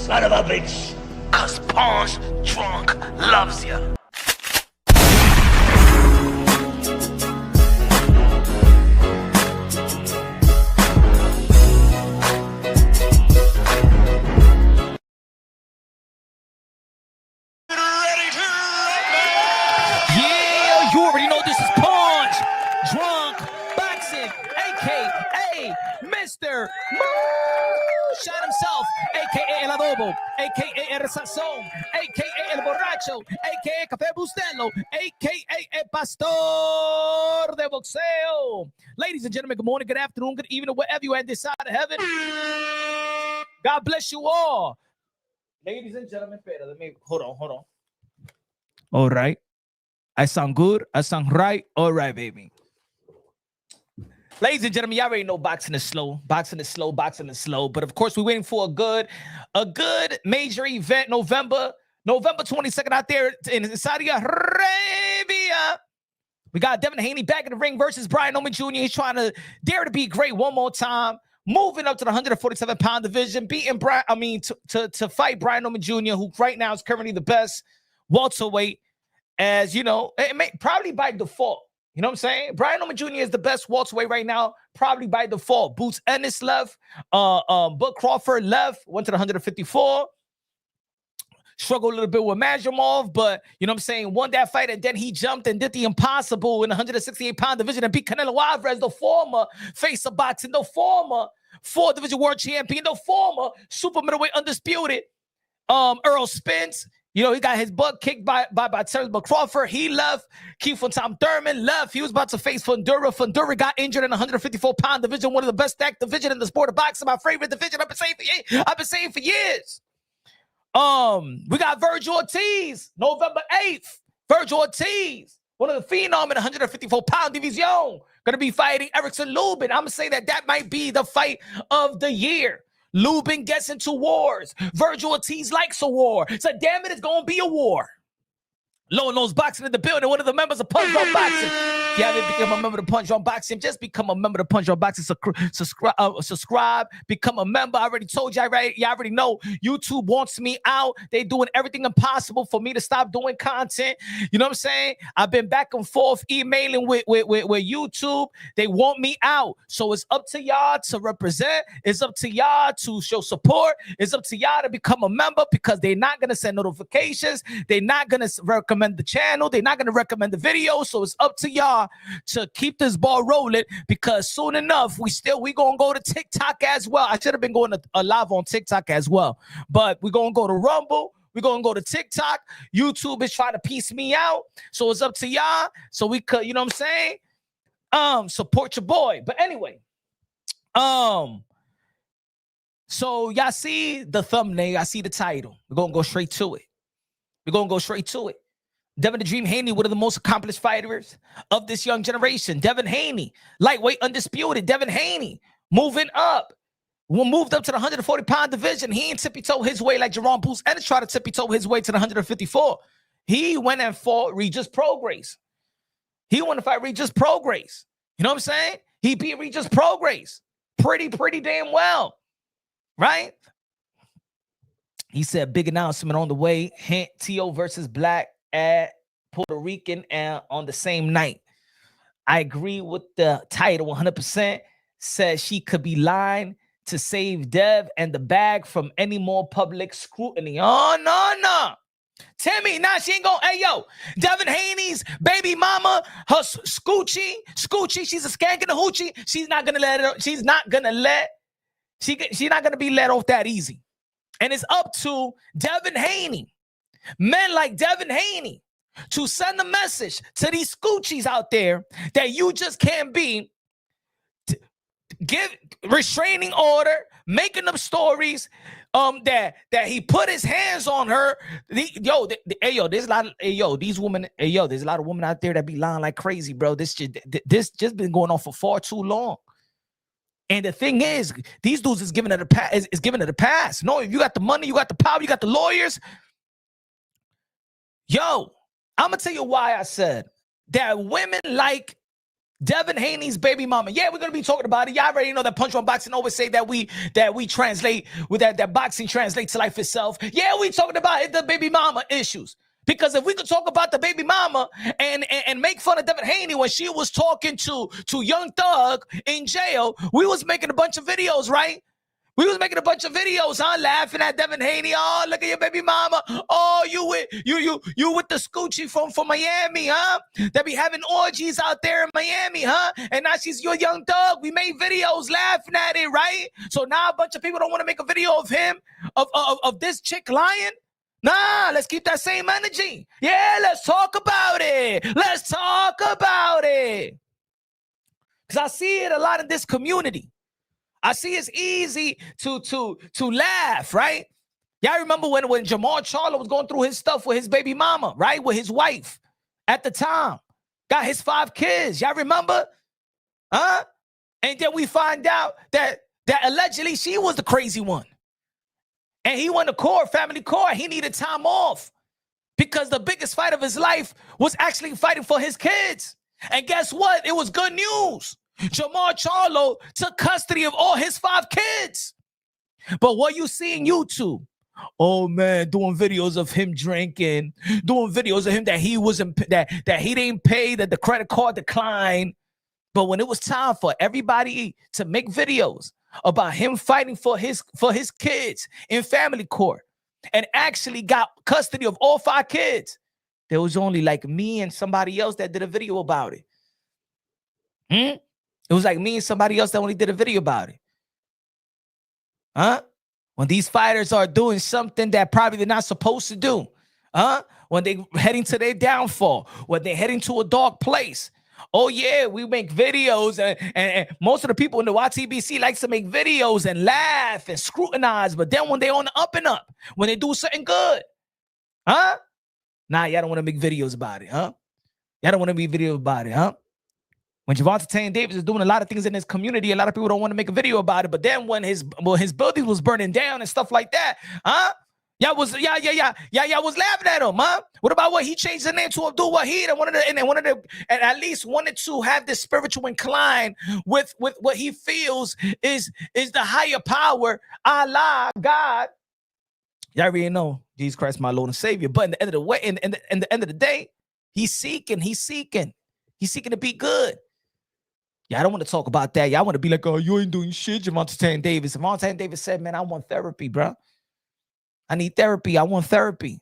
son of a bitch. Cause Pawn's drunk loves ya. Yeah, you already know this is Pawn's drunk boxing, aka Mr. Moonshine himself, aka El Adobo, aka El Sazón, aka El Borracho, aka Café Bustelo, aka El Pastor de Boxeo. Ladies and gentlemen, good morning, good afternoon, good evening, wherever you are this side of heaven. God bless you all. Ladies and gentlemen, let me hold on. All right. I sound good. I sound right. All right, baby. Ladies and gentlemen, y'all already know boxing is slow. Boxing is slow. But of course, we're waiting for a good major event, November 22nd out there in Saudi Arabia. We got Devin Haney back in the ring versus Brian Oman Jr. He's trying to dare to be great one more time. Moving up to the 147-pound division, beating to fight Brian Oman Jr., who right now is currently the best welterweight. As you know, probably by default. You know what I'm saying? Brian Oman Jr. is the best welterweight right now, probably by default. Boots Ennis left. Bud Crawford left, went to the 154. Struggled a little bit with Majumov, but you know what I'm saying? Won that fight, and then he jumped and did the impossible in the 168-pound division and beat Canelo Alvarez, the former face of boxing, the former 4-division world champion, the former super middleweight undisputed Earl Spence. You know, he got his butt kicked by Terrence Crawford. He left. Keith von Tom Thurman left. He was about to face Fundura. Fundura got injured in the 154-pound division, one of the best stacked division in the sport of boxing. My favorite division. I've been saying for years. We got Virgil Ortiz, November 8th. Virgil Ortiz, one of the phenom in the 154-pound division, going to be fighting Erickson Lubin. I'm going to say that might be the fight of the year. Lubin gets into wars. Virgil Ortiz likes a war. So damn it, it's going to be a war. Low Nose Boxing in the building, one of the members of Punch Drunk Boxing. If you haven't become a member of Punch Drunk Boxing, just become a member of Punch Drunk Boxing. Subscribe, become a member. I already told you, you already know YouTube wants me out. They're doing everything impossible for me to stop doing content. You know what I'm saying? I've been back and forth emailing with YouTube. They want me out. So it's up to y'all to represent. It's up to y'all to show support. It's up to y'all to become a member because they're not going to send notifications. They're not going to recommend the channel. They're not going to recommend the video. So it's up to y'all to keep this ball rolling because soon enough, we going to go to TikTok as well. I should have been going to live on TikTok as well, but we're going to go to Rumble. We're going to go to TikTok. YouTube is trying to piece me out. So it's up to y'all. So we could, you know what I'm saying? Support your boy. But anyway, so y'all see the thumbnail. I see the title. We're going to go straight to it. Devin the Dream Haney, one of the most accomplished fighters of this young generation. Devin Haney, lightweight undisputed. Devin Haney, moving up. Moved up to the 140-pound division. He ain't tippy-toe his way like Jerome Boots Ennis tried to tippy-toe his way to the 154. He went and fought Regis Prograis. He wanted to fight Regis Prograis. You know what I'm saying? He beat Regis Prograis pretty damn well, right? He said, big announcement on the way. Hint, T.O. versus Black at Puerto Rican and on the same night. I agree with the title 100%. Says she could be lying to save Dev and the bag from any more public scrutiny. Oh, no. Timmy, nah, she ain't gonna. Hey, yo, Devin Haney's baby mama, her Scoochie, she's a skank in the hoochie. She's not gonna be let off that easy. And it's up to Devin Haney, men like Devin Haney, to send a message to these Scoochies out there that you just can't be give restraining order, making up stories that he put his hands on her. There's a lot of these women, there's a lot of women out there that be lying like crazy, bro. This just been going on for far too long. And the thing is, these dudes is giving it a pass. No, if you got the money, you got the power, you got the lawyers. Yo, I'm gonna tell you why I said that women like Devin Haney's baby mama. Yeah, we're gonna be talking about it. Y'all already know that Punch on Boxing always say that we translate with that boxing translates to life itself. Yeah, we talking about it, the baby mama issues. Because if we could talk about the baby mama and make fun of Devin Haney when she was talking to Young Thug in jail, we was making a bunch of videos, right? We was making a bunch of videos, huh? Laughing at Devin Haney. Oh, look at your baby mama. Oh, you with the Scoochie from Miami, huh? That be having orgies out there in Miami, huh? And now she's your Young Thug. We made videos laughing at it, right? So now a bunch of people don't want to make a video of him, of this chick lying. Nah, let's keep that same energy. Yeah, let's talk about it. Let's talk about it. Because I see it a lot in this community. I see it's easy to laugh, right? Y'all remember when Jamal Charlo was going through his stuff with his baby mama, right? With his wife at the time. Got his 5 kids. Y'all remember? Huh? And then we find out that allegedly she was the crazy one. And he went to court, family court. He needed time off because the biggest fight of his life was actually fighting for his kids. And guess what? It was good news. Jamal Charlo took custody of all his 5 kids. But what you see in YouTube? Oh man, doing videos of him drinking, doing videos of him that he wasn't that he didn't pay, that the credit card declined. But when it was time for everybody to make videos about him fighting for his kids in family court and actually got custody of all 5 kids, there was only like me and somebody else that did a video about it. It was like me and somebody else that only did a video about it. Huh? When these fighters are doing something that probably they're not supposed to do. Huh? When they're heading to their downfall. When they're heading to a dark place. Oh, yeah, we make videos. And most of the people in the YTBC likes to make videos and laugh and scrutinize. But then when they're on the up and up, when they do something good. Huh? Nah, y'all don't want to make videos about it, huh? Y'all don't want to make videos about it, huh? When Devin Davis is doing a lot of things in his community, a lot of people don't want to make a video about it. But then when his building was burning down and stuff like that, huh? Y'all was laughing at him, huh? What about what he changed the name to Abdul Wahid and at least wanted to have this spiritual incline with what he feels is the higher power, Allah, God. Y'all already know Jesus Christ, my Lord and Savior. But in the end of the way, in the end of the day, he's seeking to be good. Y'all don't want to talk about that. Y'all want to be like, oh, you ain't doing shit, Devin Davis. Devin Davis said, man, I want therapy, bro. I need therapy. I want therapy.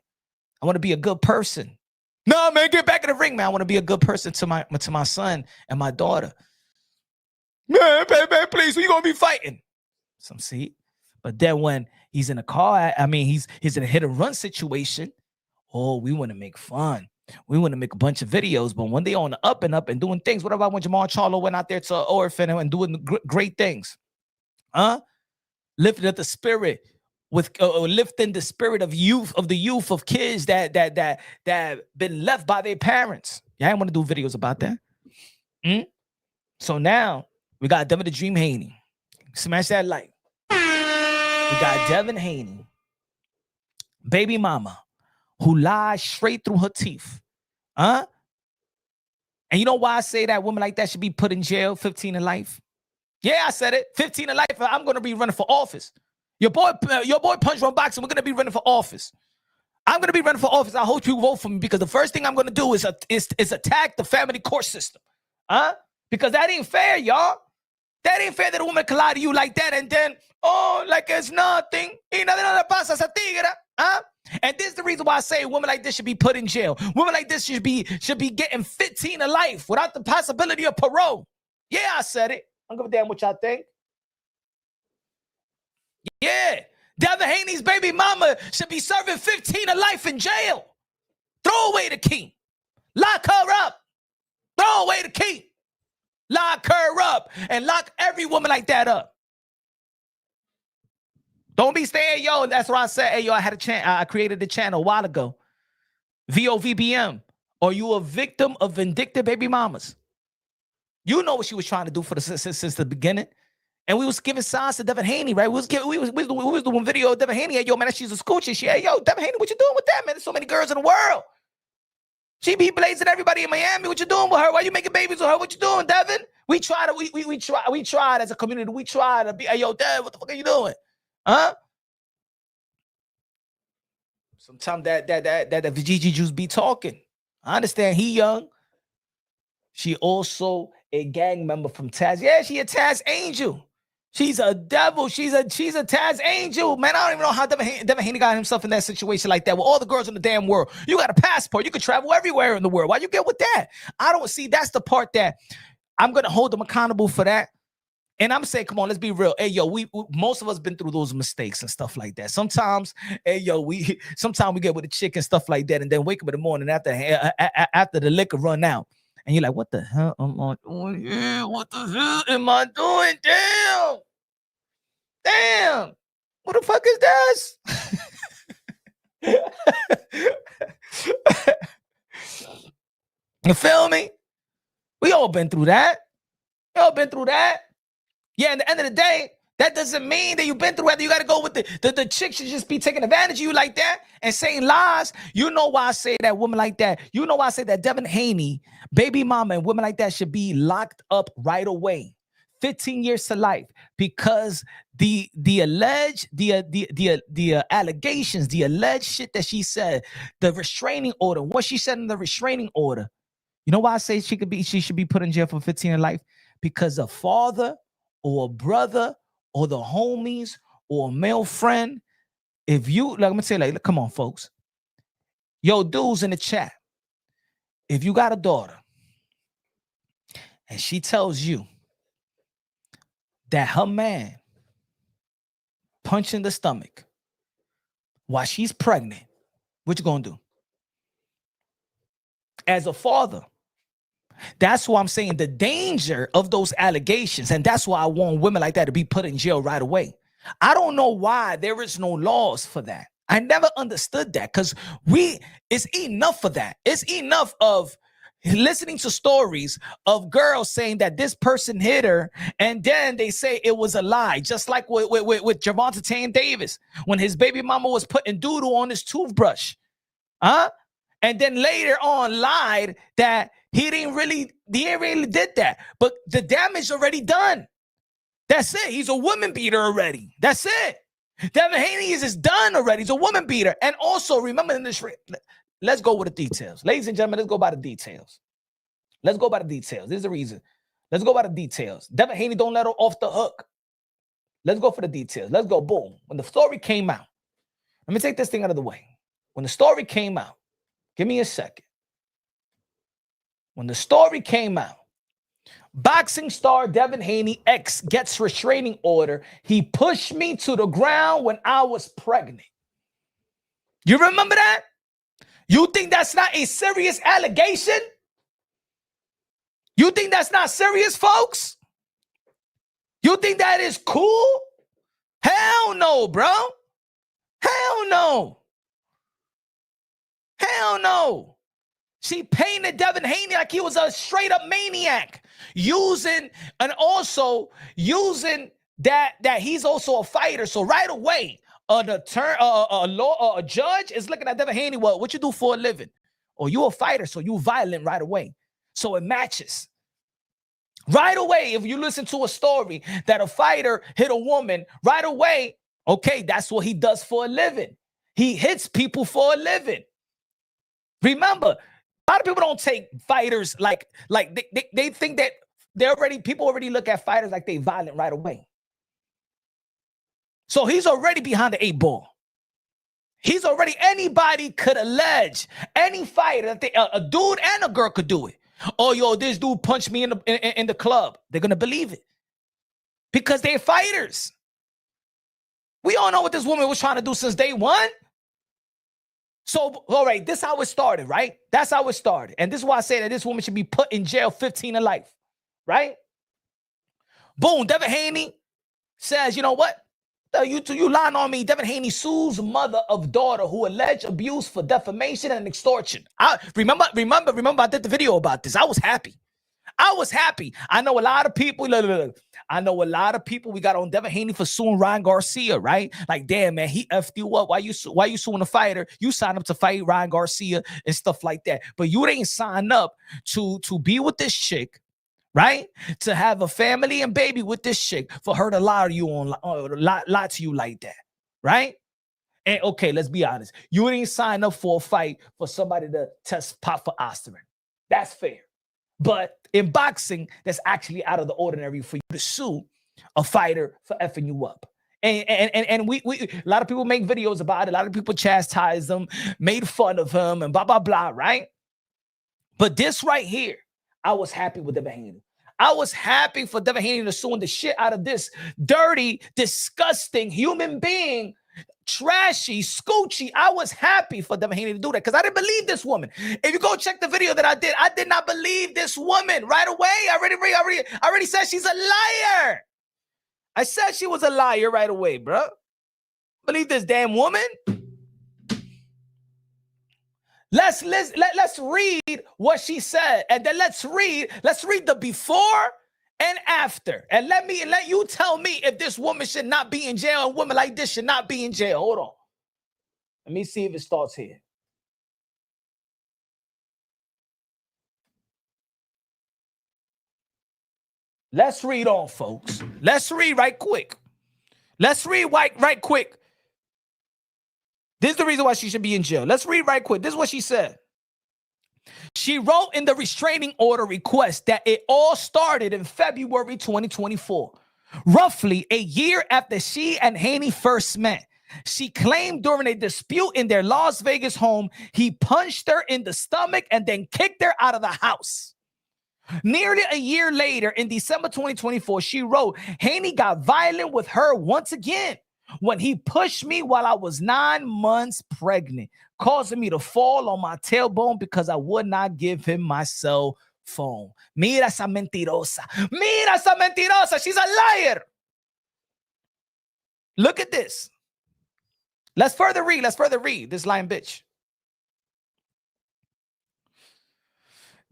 I want to be a good person. No, man, get back in the ring, man. I want to be a good person to my son and my daughter. Man, please, who you going to be fighting? Some see. But then when he's in a car, he's in a hit and run situation. Oh, we want to make fun. We want to make a bunch of videos, but when they on the up and up and doing things, what about when Jamal Charlo went out there to an orphan and doing great things? Huh? Lifting up the spirit with lifting the spirit of youth, of kids that been left by their parents. Yeah, I want to do videos about that. So now we got Devin the Dream Haney. Smash that like. We got Devin Haney, baby mama, who lies straight through her teeth. Huh? And you know why I say that women like that should be put in jail, 15 in life? Yeah, I said it. 15 in life. I'm going to be running for office. Your boy Punch on Boxing, we're going to be running for office. I'm going to be running for office. I hope you vote for me because the first thing I'm going to do is attack the family court system. Huh? Because that ain't fair, y'all. That ain't fair that a woman can lie to you like that and then, oh, like it's nothing. Y nada le pasa a esa tigra. Huh? And this is the reason why I say women like this should be put in jail. Women like this should be getting 15 to life without the possibility of parole. Yeah, I said it. I don't give a damn what y'all think. Yeah. Devin Haney's baby mama should be serving 15 to life in jail. Throw away the key. Lock her up. Throw away the key. Lock her up and lock every woman like that up. Don't be staying, yo. That's why I said, hey, yo, I created the channel a while ago. VOVBM. Are you a victim of vindictive baby mamas? You know what she was trying to do since the beginning. And we was giving signs to Devin Haney, right? We was doing video of Devin Haney. Hey, yo, man, she's a scoochie. Hey, yo, Devin Haney, what you doing with that, man? There's so many girls in the world. She be blazing everybody in Miami. What you doing with her? Why you making babies with her? What you doing, Devin? We tried as a community. We tried to be, hey, yo, Dev, what the fuck are you doing? Huh? Sometimes that Vijiji juice be talking. I understand he young. She also a gang member from Taz. Yeah, she a Taz angel. She's a devil. She's a Taz angel. Man, I don't even know how Devin Haney got himself in that situation like that with all the girls in the damn world. You got a passport. You can travel everywhere in the world. Why you get with that? I don't see. That's the part that I'm going to hold them accountable for that. And I'm saying, come on, let's be real. Hey, yo, we most of us been through those mistakes and stuff like that. Sometimes, hey, yo, sometimes we get with a chick and stuff like that, and then wake up in the morning after the liquor run out. And you're like, what the hell am I doing here? What the hell am I doing? Damn. What the fuck is this? You feel me? We all been through that. Yeah, at the end of the day, that doesn't mean that you've been through it. You got to go with the chick should just be taking advantage of you like that and saying lies. You know why I say that woman like that? You know why I say that Devin Haney, baby mama, and women like that should be locked up right away. 15 years to life, because the allegations, the alleged shit that she said, the restraining order, what she said in the restraining order. You know why I say she should be put in jail for 15 in life? Because a father or a brother or the homies or a male friend, if you, like I'm gonna say, like, come on, folks. Yo, dudes in the chat, if you got a daughter and she tells you that her man punched in the stomach while she's pregnant, what you gonna do? As a father, that's why I'm saying the danger of those allegations, and that's why I want women like that to be put in jail right away. I don't know why there is no laws for that. I never understood that, because it's enough for that. It's enough of listening to stories of girls saying that this person hit her, and then they say it was a lie, just like with Javonta Taylor Davis when his baby mama was putting doodle on his toothbrush, and then later on lied that he didn't really did that, but the damage already done. That's it. He's a woman beater already. That's it. Devin Haney is done already. He's a woman beater. And also, remember in this, let's go with the details. Ladies and gentlemen, let's go by the details. This is the reason. Let's go by the details. Devin Haney don't let her off the hook. Let's go for the details. Let's go. Boom. When the story came out, let me take this thing out of the way. When the story came out, give me a second. When the story came out, boxing star Devin Haney ex gets restraining order. He pushed me to the ground when I was pregnant. You remember that? You think that's not a serious allegation? You think that's not serious, folks? You think that is cool? Hell no, bro. Hell no. Hell no. She painted Devin Haney like he was a straight up maniac, using that he's also a fighter. So right away, a judge is looking at Devin Haney. Well, what you do for a living? Or you a fighter, so you violent right away. So it matches. Right away, if you listen to a story that a fighter hit a woman, right away, okay, that's what he does for a living. He hits people for a living. Remember, a lot of people don't take fighters like they think that people already look at fighters like they violent right away. So he's already behind the 8 ball. Anybody could allege, any fighter that a dude and a girl could do it. Oh, yo, this dude punched me in the club. They're gonna believe it because they're fighters. We all know what this woman was trying to do since day one. So, all right, this is how it started, right? That's how it started. And this is why I say that this woman should be put in jail 15 in life, right? Boom, Devin Haney says, you know what? You lying on me. Devin Haney sues mother of daughter who alleged abuse for defamation and extortion. I remember I did the video about this. I was happy. I know a lot of people, look. I know a lot of people we got on Devin Haney for suing Ryan Garcia, right? Like, damn, man, he effed you up. Why you suing a fighter? You signed up to fight Ryan Garcia and stuff like that. But you didn't sign up to be with this chick, right? To have a family and baby with this chick for her to lie to you lie to you like that, right? And okay, let's be honest. You didn't sign up for a fight for somebody to test pop for aspirin. That's fair. But in boxing, that's actually out of the ordinary for you to sue a fighter for effing you up. And we a lot of people make videos about it. A lot of people chastise them, made fun of him, and blah, blah, blah, right? But this right here, I was happy with Devin Haney. I was happy for Devin Haney to sue the shit out of this dirty, disgusting human being, trashy, scoochy. I was happy for Devin Haney to do that because I didn't believe this woman. If you go check the video that I did not believe this woman right away. I already said she's a liar. I said she was a liar right away, bro. Believe this damn woman. Let's read what she said, and then let's read the before and after, and let you tell me if this woman should not be in jail. A woman like this should not be in jail. Hold on, let me see if it starts here. Let's read on, folks. Let's read right quick. Let's read right quick. This is the reason why she should be in jail. Let's read right quick. This is what she said. She wrote in the restraining order request that it all started in February 2024, roughly a year after she and Haney first met. She claimed during a dispute in their Las Vegas home, he punched her in the stomach and then kicked her out of the house. Nearly a year later, in December 2024, she wrote, Haney got violent with her once again when he pushed me while I was 9 months pregnant, causing me to fall on my tailbone because I would not give him my cell phone. Mira esa mentirosa. Mira esa mentirosa. She's a liar. Look at this. Let's further read this lying bitch.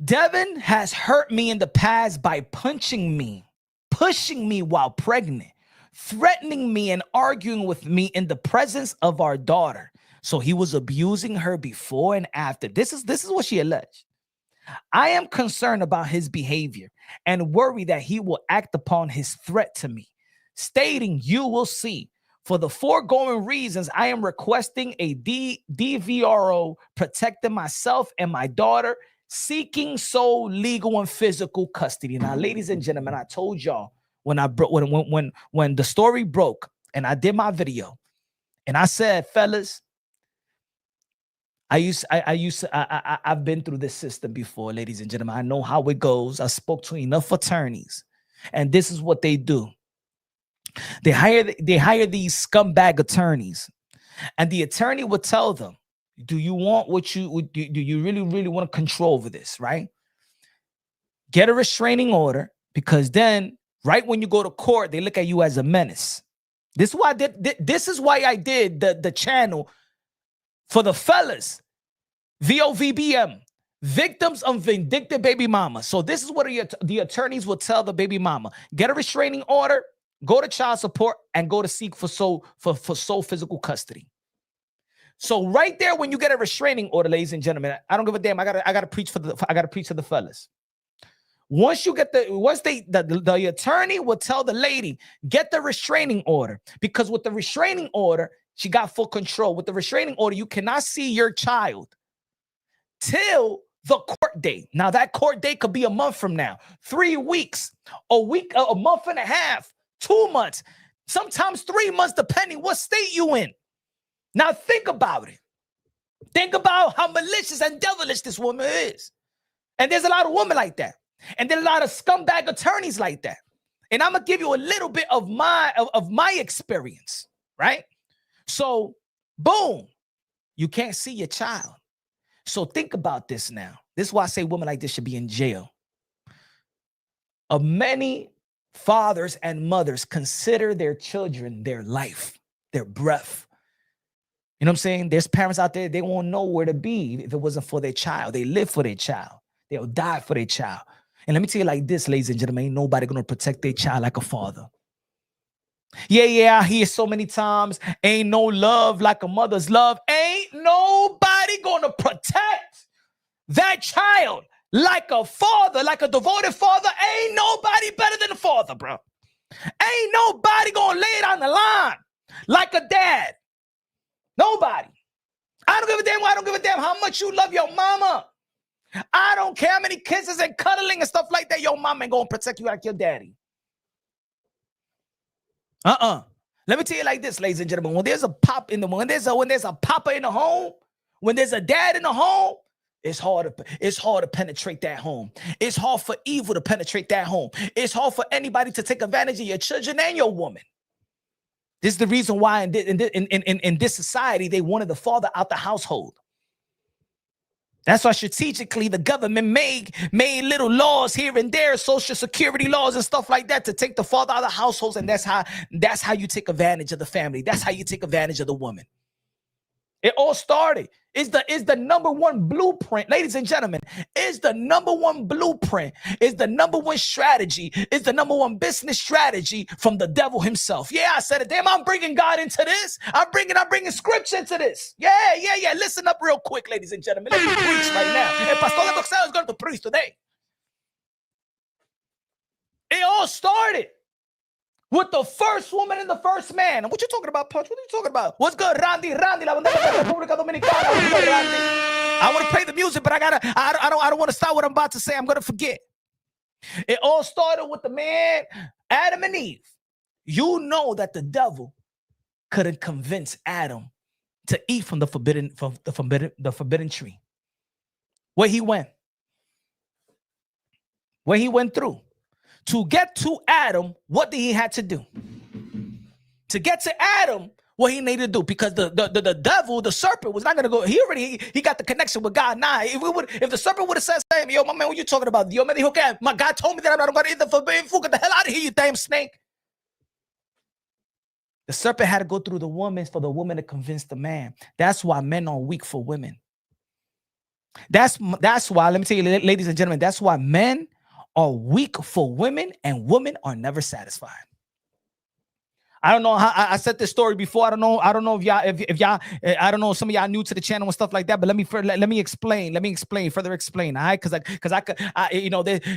Devin has hurt me in the past by punching me, pushing me while pregnant, threatening me and arguing with me in the presence of our daughter. So he was abusing her before and after. This is what she alleged. I am concerned about his behavior and worry that he will act upon his threat to me, stating, you will see. For the foregoing reasons, I am requesting a DVRO protecting myself and my daughter, seeking sole legal and physical custody. Now, ladies and gentlemen, I told y'all when the story broke and I did my video and I said, fellas, I've been through this system before, ladies and gentlemen. I know how it goes. I spoke to enough attorneys, and this is what they do. They hire these scumbag attorneys, and the attorney would tell them, do you really want to control over this, right? Get a restraining order, because then right when you go to court, they look at you as a menace. This is why I did the channel for the fellas, VOVBM, victims of vindictive baby mama. So this is what the attorneys will tell the baby mama: get a restraining order, go to child support, and go to seek for sole physical custody. So right there, when you get a restraining order, ladies and gentlemen, I don't give a damn. I gotta preach to the fellas. Once you get the attorney will tell the lady, get the restraining order, because with the restraining order, she got full control. With the restraining order, you cannot see your child till the court date. Now, that court date could be a month from now, 3 weeks, a week, a month and a half, 2 months, sometimes 3 months, depending what state you in. Now, think about it. Think about how malicious and devilish this woman is. And there's a lot of women like that. And there's a lot of scumbag attorneys like that. And I'm going to give you a little bit of my experience, right? So, boom, you can't see your child. So think about this now. This is why I say women like this should be in jail. Many fathers and mothers consider their children their life, their breath. You know what I'm saying? There's parents out there, they won't know where to be if it wasn't for their child. They live for their child. They'll die for their child. And let me tell you like this, ladies and gentlemen, ain't nobody gonna protect their child like a father. Yeah, I hear so many times, ain't no love like a mother's love. Ain't nobody gonna protect that child like a father, like a devoted father. Ain't nobody better than a father, bro. Ain't nobody gonna lay it on the line like a dad. Nobody. I don't give a damn. I don't give a damn how much you love your mama. I don't care how many kisses and cuddling and stuff like that. Your mama ain't gonna protect you like your daddy. Let me tell you like this, ladies and gentlemen. When there's a pop in the when there's a papa in the home, when there's a dad in the home, it's hard to penetrate that home. It's hard for evil to penetrate that home. It's hard for anybody to take advantage of your children and your woman. This is the reason why in this society they wanted the father out the household. That's why strategically the government made little laws here and there, social security laws and stuff like that, to take the father out of the households. And that's how you take advantage of the family. That's how you take advantage of the woman. It all started. Is the number one blueprint, ladies and gentlemen, is the number one blueprint, is the number one strategy, is the number one business strategy from the devil himself. Yeah, I said it. Damn, I'm bringing God into this. I'm bringing scripture into this. Yeah. Listen up real quick, ladies and gentlemen. Let me preach right now. El Pastor Boxeo is going to preach today. It all started with the first woman and the first man. What you talking about, Punch? What are you talking about? What's good, Randy? La República Dominicana. What's good, Randy? I want to play the music, but I don't want to start what I'm about to say. I'm gonna forget. It all started with the man, Adam and Eve. You know that the devil couldn't convince Adam to eat from the forbidden tree. Where he went through. To get to Adam, what did he have to do? To get to Adam, what he needed to do, because the devil, the serpent, was not gonna go. He got the connection with God. Nah, if the serpent would have said, "Hey, yo, my man, what you talking about? Yo, man, okay, my God told me that I'm not gonna eat the forbidden fruit. Get the hell out of here, you damn snake." The serpent had to go through the woman for the woman to convince the man. That's why men are weak for women. That's why. Let me tell you, ladies and gentlemen, that's why men are weak for women and women are never satisfied. I don't know how I said this story before. I don't know if y'all I don't know if some of y'all new to the channel and stuff like that, but let me explain, further explain. All right, because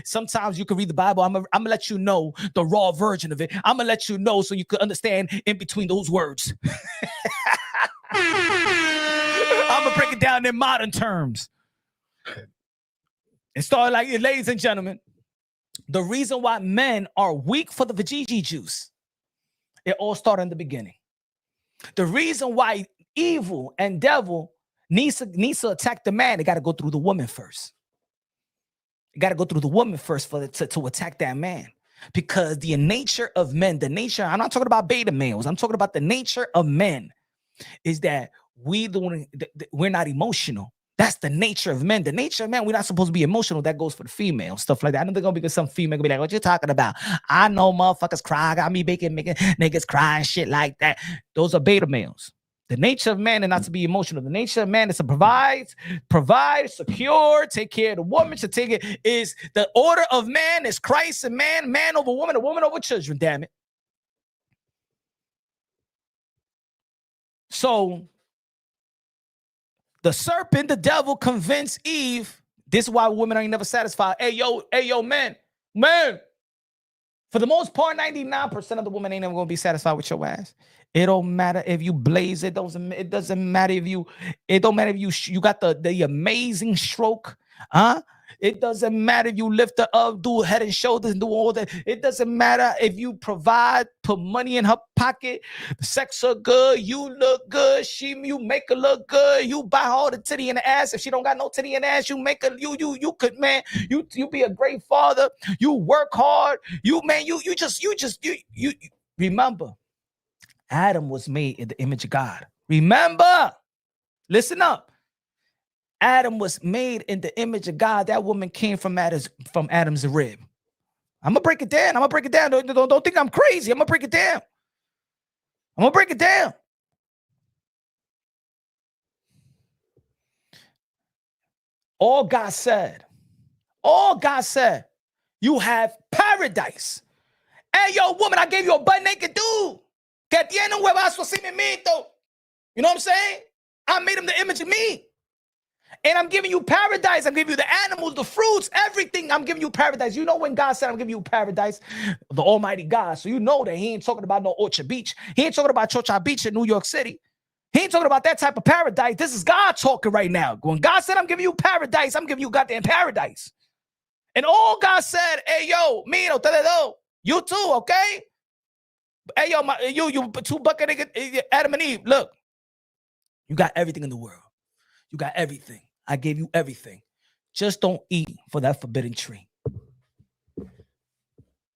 sometimes you can read the Bible. I'm gonna let you know the raw version of it. I'm gonna let you know so you could understand in between those words. I'm gonna break it down in modern terms. It started like, ladies and gentlemen, the reason why men are weak for the veggie juice, it all started in the beginning. The reason why evil and devil needs to attack the man, they got to go through the woman first. You got to go through the woman first to attack that man. Because the nature of men, I'm not talking about beta males, I'm talking about the nature of men, is that we're not emotional. That's the nature of men. The nature of men, we're not supposed to be emotional. That goes for the female, stuff like that. I don't think gonna be some female gonna be like, "What you talking about? I know motherfuckers cry. I got me making niggas cry and shit like that." Those are beta males. The nature of man is not to be emotional. The nature of man is to provide, secure, take care of the woman. To take it is the order of man is Christ and man over woman, a woman over children. Damn it. So the serpent, the devil, convinced Eve. This is why women ain't never satisfied. Hey, yo, man. For the most part, 99% of the women ain't never gonna be satisfied with your ass. It don't matter if you blaze it. It doesn't matter if you. It don't matter if you got the amazing stroke, huh? It doesn't matter if you lift her up, do head and shoulders, and do all that. It doesn't matter if you provide, put money in her pocket, sex her good, you look good, you make her look good, you buy her all the titty and the ass. If she don't got no titty and ass, you make her, you could, man, you be a great father, you work hard, you remember, Adam was made in the image of God. Remember, listen up. Adam was made in the image of God. That woman came from Adam's rib. I'm gonna break it down. Don't think I'm crazy. I'm gonna break it down. All God said you have paradise. Hey, yo, woman, I gave you a butt naked dude. Que tiene un huevazo así mismito. You know what I'm saying? I made him the image of me. And I'm giving you paradise. I'm giving you the animals, the fruits, everything. I'm giving you paradise. You know when God said I'm giving you paradise, the Almighty God. So you know that he ain't talking about no Orchard Beach. He ain't talking about Chocha Beach in New York City. He ain't talking about that type of paradise. This is God talking right now. When God said I'm giving you paradise, I'm giving you goddamn paradise. And all God said, hey, yo, mira, ustedes dos, you too, okay? Hey, yo, you two bucket nigga, Adam and Eve, look, you got everything in the world. You got everything. I gave you everything. Just don't eat for that forbidden tree.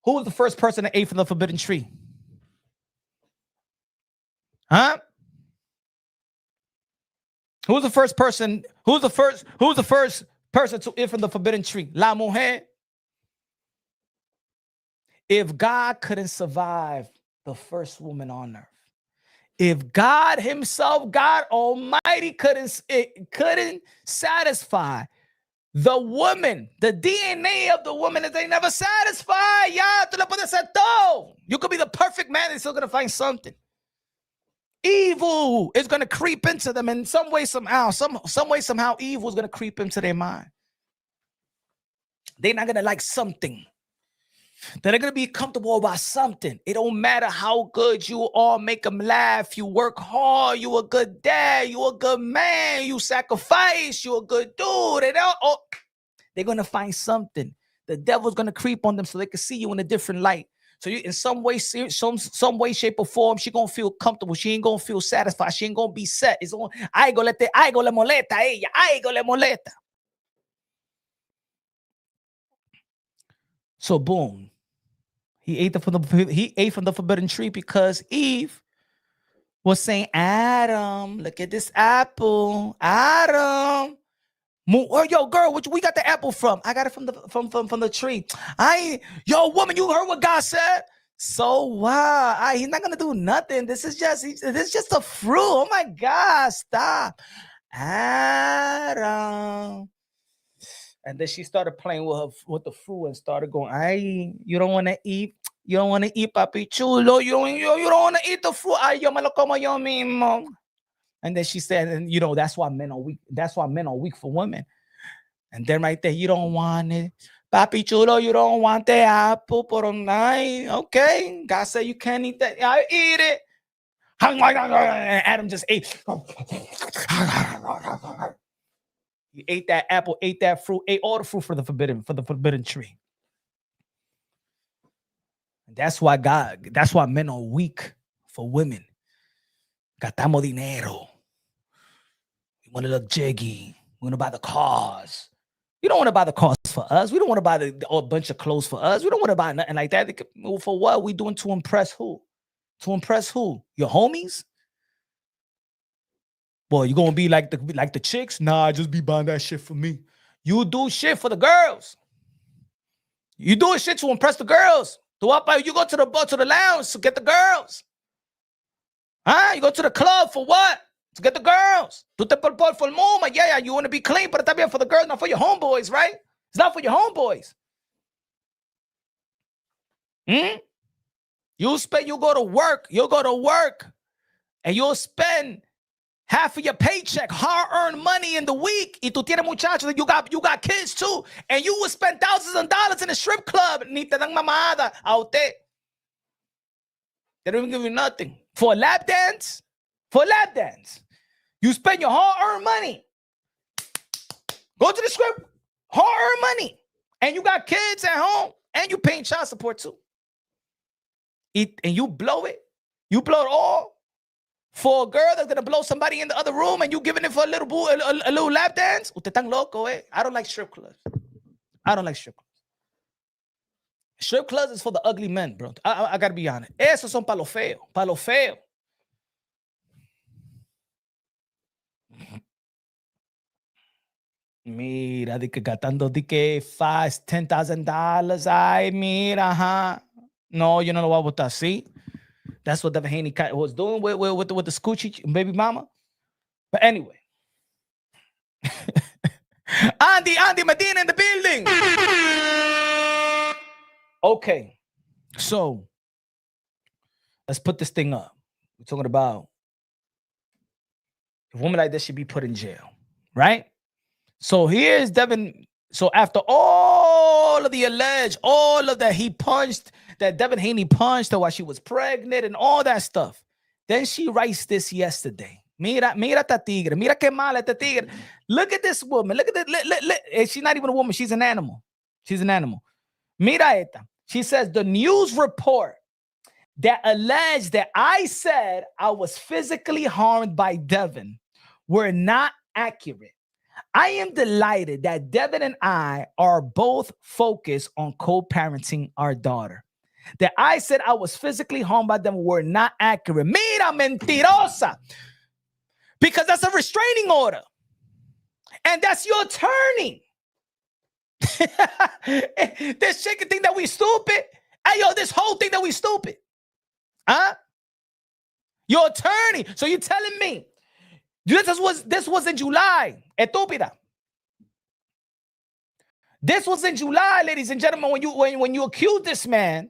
Who was the first person that ate from the forbidden tree? Huh? Who's the first person? Who's the first person to eat from the forbidden tree? La mujer. If God couldn't survive the first woman on earth, if God himself, God Almighty, couldn't satisfy the woman, the DNA of the woman, that they never satisfy. Ya, tú le puedes hacer todo. You could be the perfect man, they're still going to find something. Evil is going to creep into them in some way, somehow. Some way, somehow, evil is going to creep into their mind. They're not going to like something. They're going to be comfortable about something. It don't matter how good you are, make them laugh. You work hard. You a good dad. You a good man. You sacrifice. You a good dude. They're going to find something. The devil's going to creep on them so they can see you in a different light. So you, in some way, shape, or form, she going to feel comfortable. She ain't going to feel satisfied. She ain't going to be set. It's on, algo le molesta a ella. Algo le molesta. So boom. He ate from the forbidden tree because Eve was saying, Adam, look at this apple. Adam. Oh, yo, girl, we got the apple from? I got it from the tree. Yo, woman, you heard what God said? So wow, he's not gonna do nothing. This is just a fruit. Oh my God, stop. Adam. And then she started playing with the fruit and started going, you don't want to eat. You don't want to eat, papi chulo. You don't want to eat the fruit. Ay, yo me lo como yo mismo. And then she said, and that's why men are weak. That's why men are weak for women. And then right there, you don't want it. Papi chulo, you don't want the apple for a night. Okay. God said you can't eat that. I eat it. Adam just ate. He ate that apple, ate that fruit, ate all the fruit for the forbidden tree. That's why men are weak for women. Gastamos dinero. We want to look jiggy. We want to buy the cars. You don't want to buy the cars for us. We don't want to buy a bunch of clothes for us. We don't want to buy nothing like that. For what? We doing to impress who? To impress who? Your homies? Boy, you gonna be like the chicks? Nah, just be buying that shit for me. You do shit for the girls. You do shit to impress the girls. You go to the lounge to get the girls. Huh? You go to the club for what? To get the girls. Tú te por el mundo. Yeah, you want to be clean, but it's not for the girls, not for your homeboys, right? It's not for your homeboys. You go to work, and you'll spend half of your paycheck, hard-earned money in the week. Y tú tienes muchachos, you got kids too, and you will spend thousands of dollars in a strip club. Ni te dan mamada a usted. They don't even give you nothing. For a lap dance, you spend your hard-earned money. Go to the strip, hard-earned money. And you got kids at home, and you paying child support too. And you blow it. You blow it all for a girl that's gonna blow somebody in the other room, and you giving it for a little lap dance. Usted tan loco, eh? I don't like strip clubs. Strip clubs is for the ugly men, bro. I gotta be honest. Esos son pa lo feo. Mira, de que gastando de que $5,000-$10,000. Ay, mira, huh? No, you know what I see. That's what Devin Haney was doing with the Scoochie baby mama. But anyway. Andy Medina in the building. Okay, so let's put this thing up. We're talking about a woman like this should be put in jail, right? So here's Devin. So after all of the alleged, all of that he punched, that Devin Haney punched her while she was pregnant and all that stuff, then she writes this yesterday. Mira esta tigre. Mira que mal esta tigre. Look at this woman. Look at that. She's not even a woman. She's an animal. She's an animal. Mira esta. She says, the news report that alleged that I said I was physically harmed by Devin were not accurate. I am delighted that Devin and I are both focused on co-parenting our daughter. That I said I was physically harmed by them were not accurate. Mira, mentirosa. Because that's a restraining order. And that's your attorney. This chicken thing that we stupid. Hey, yo, this whole thing that we stupid. Huh? Your attorney. So you're telling me this was in July. Estúpida. This was in July, ladies and gentlemen, when you accused this man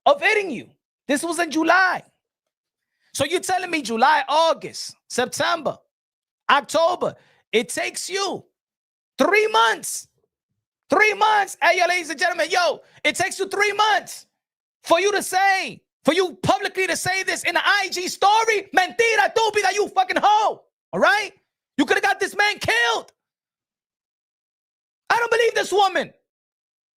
of hitting you. This was in July. So you're telling me July, August, September, October. It takes you 3 months. 3 months. Hey, yo, ladies and gentlemen, yo, it takes you 3 months for you publicly to say this in an IG story. Mentira, estúpida, you fucking hoe. All right? You could have got this man killed. I don't believe this woman.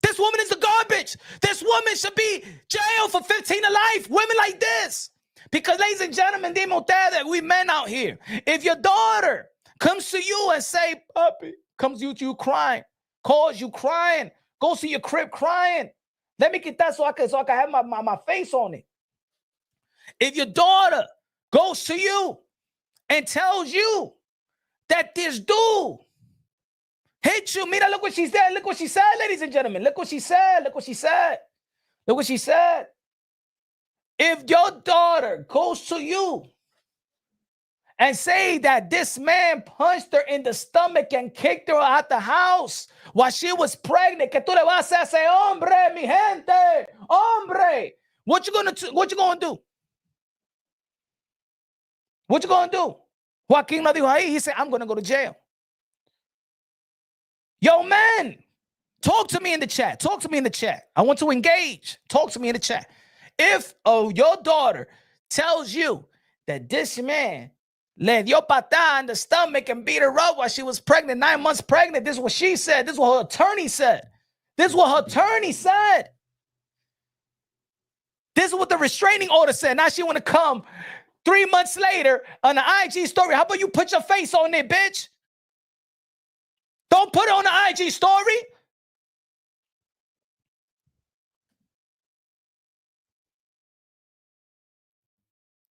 This woman is the garbage. This woman should be jailed for 15 to life. Women like this. Because, ladies and gentlemen, that we men out here. If your daughter comes to you and say, puppy, comes to you crying, calls you crying, goes to your crib crying, let me get that so I can have my face on it. If your daughter goes to you and tells you that this dude hit you, mira, look what she said. Look what she said, ladies and gentlemen. Look what she said. Look what she said. Look what she said. If your daughter goes to you and say that this man punched her in the stomach and kicked her out the house while she was pregnant, que tú le vas a hacer, hombre, mi gente, hombre. What you gonna do? What you gonna do? What you gonna do? Joaquin lo dijo ahí. He said, I'm gonna go to jail. Yo, man, talk to me in the chat. Talk to me in the chat. I want to engage. Talk to me in the chat. If your daughter tells you that this man le dio patada in the stomach and beat her up while she was pregnant, 9 months pregnant, this is what she said. This is what her attorney said. This is what her attorney said. This is what the restraining order said. Now she want to come 3 months later on the IG story. How about you put your face on it, bitch? Don't put it on the IG story.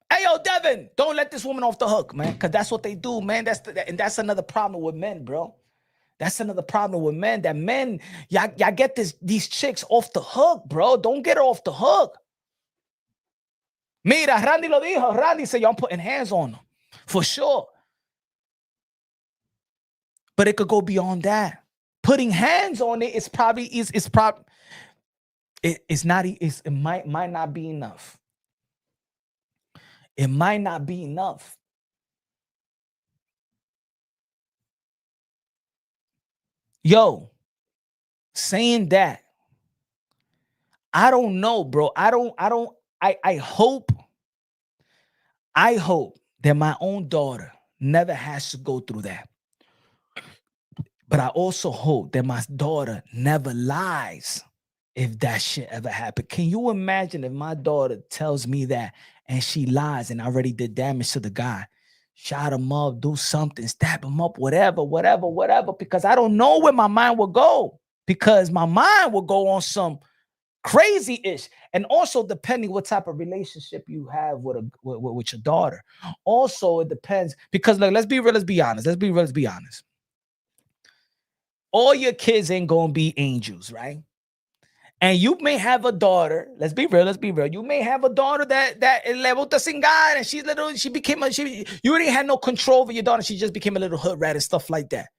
Hey, yo, Devin, don't let this woman off the hook, man, because that's what they do, man. And that's another problem with men, bro. That's another problem with men, that men, y'all get these chicks off the hook, bro. Don't get her off the hook. Mira, Randy lo dijo. Randy said, yo, I'm putting hands on them, for sure. But it could go beyond that. Putting hands on it is probably, it might not be enough. It might not be enough. Yo, saying that, I don't know, bro. I hope that my own daughter never has to go through that. But I also hope that my daughter never lies if that shit ever happened. Can you imagine if my daughter tells me that and she lies and I already did damage to the guy? Shot him up, do something, stab him up, whatever, because I don't know where my mind will go. Because my mind will go on some crazy-ish. And also, depending what type of relationship you have with your daughter. Also, it depends. Because look, let's be real, let's be honest. All your kids ain't gonna be angels, right? And you may have a daughter. Let's be real. You may have a daughter that le gusta singar, and you already had no control over your daughter. She just became a little hood rat and stuff like that.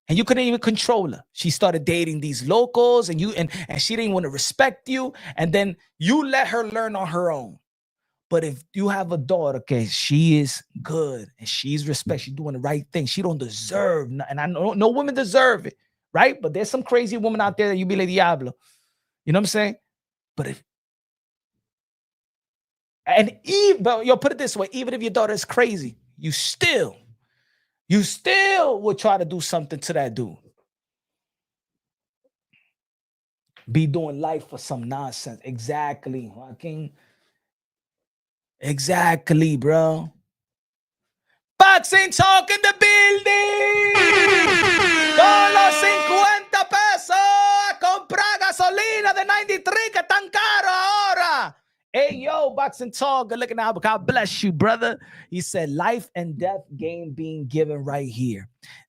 And you couldn't even control her. She started dating these locals, and she didn't want to respect you. And then you let her learn on her own. But if you have a daughter, okay, she is good and she's respect, she's doing the right thing. She don't deserve, and I know no women deserve it, right? But there's some crazy woman out there that you be like Diablo. You know what I'm saying? But put it this way, even if your daughter is crazy, you still would try to do something to that dude. Be doing life for some nonsense. Exactly, Joaquin. Exactly, bro. Boxing Talk in the building. Con los 50 pesos a comprar gasolina de 93 que tan caro ahora. Hey, yo, Boxing Talk, good looking out. God bless you, brother. He said, life and death game being given right here.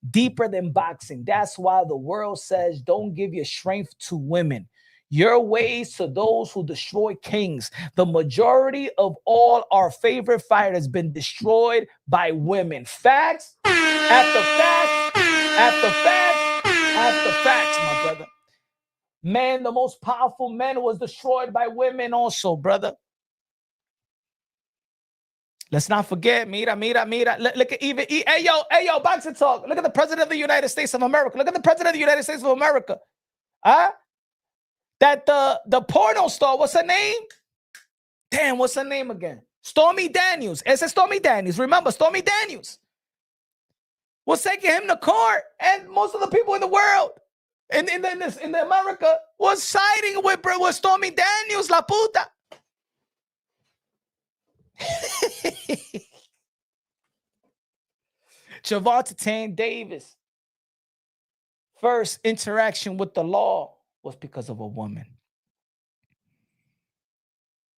Deeper than boxing. That's why the world says, don't give your strength to women. Your ways to those who destroy kings. The majority of all our favorite fighters been destroyed by women. Facts after facts after facts after facts, my brother. Man, the most powerful man was destroyed by women also, brother. Let's not forget, mira. Look at even, hey, yo, Boxing Talk. Look at the President of the United States of America. Look at the President of the United States of America. Huh? That the porno star, what's her name? Damn, what's her name again? Stormy Daniels. Esa Stormy Daniels. Remember, Stormy Daniels was taking him to court, and most of the people in the world, in America, was siding with Stormy Daniels, la puta. Gervonta Tank Davis. First interaction with the law was because of a woman.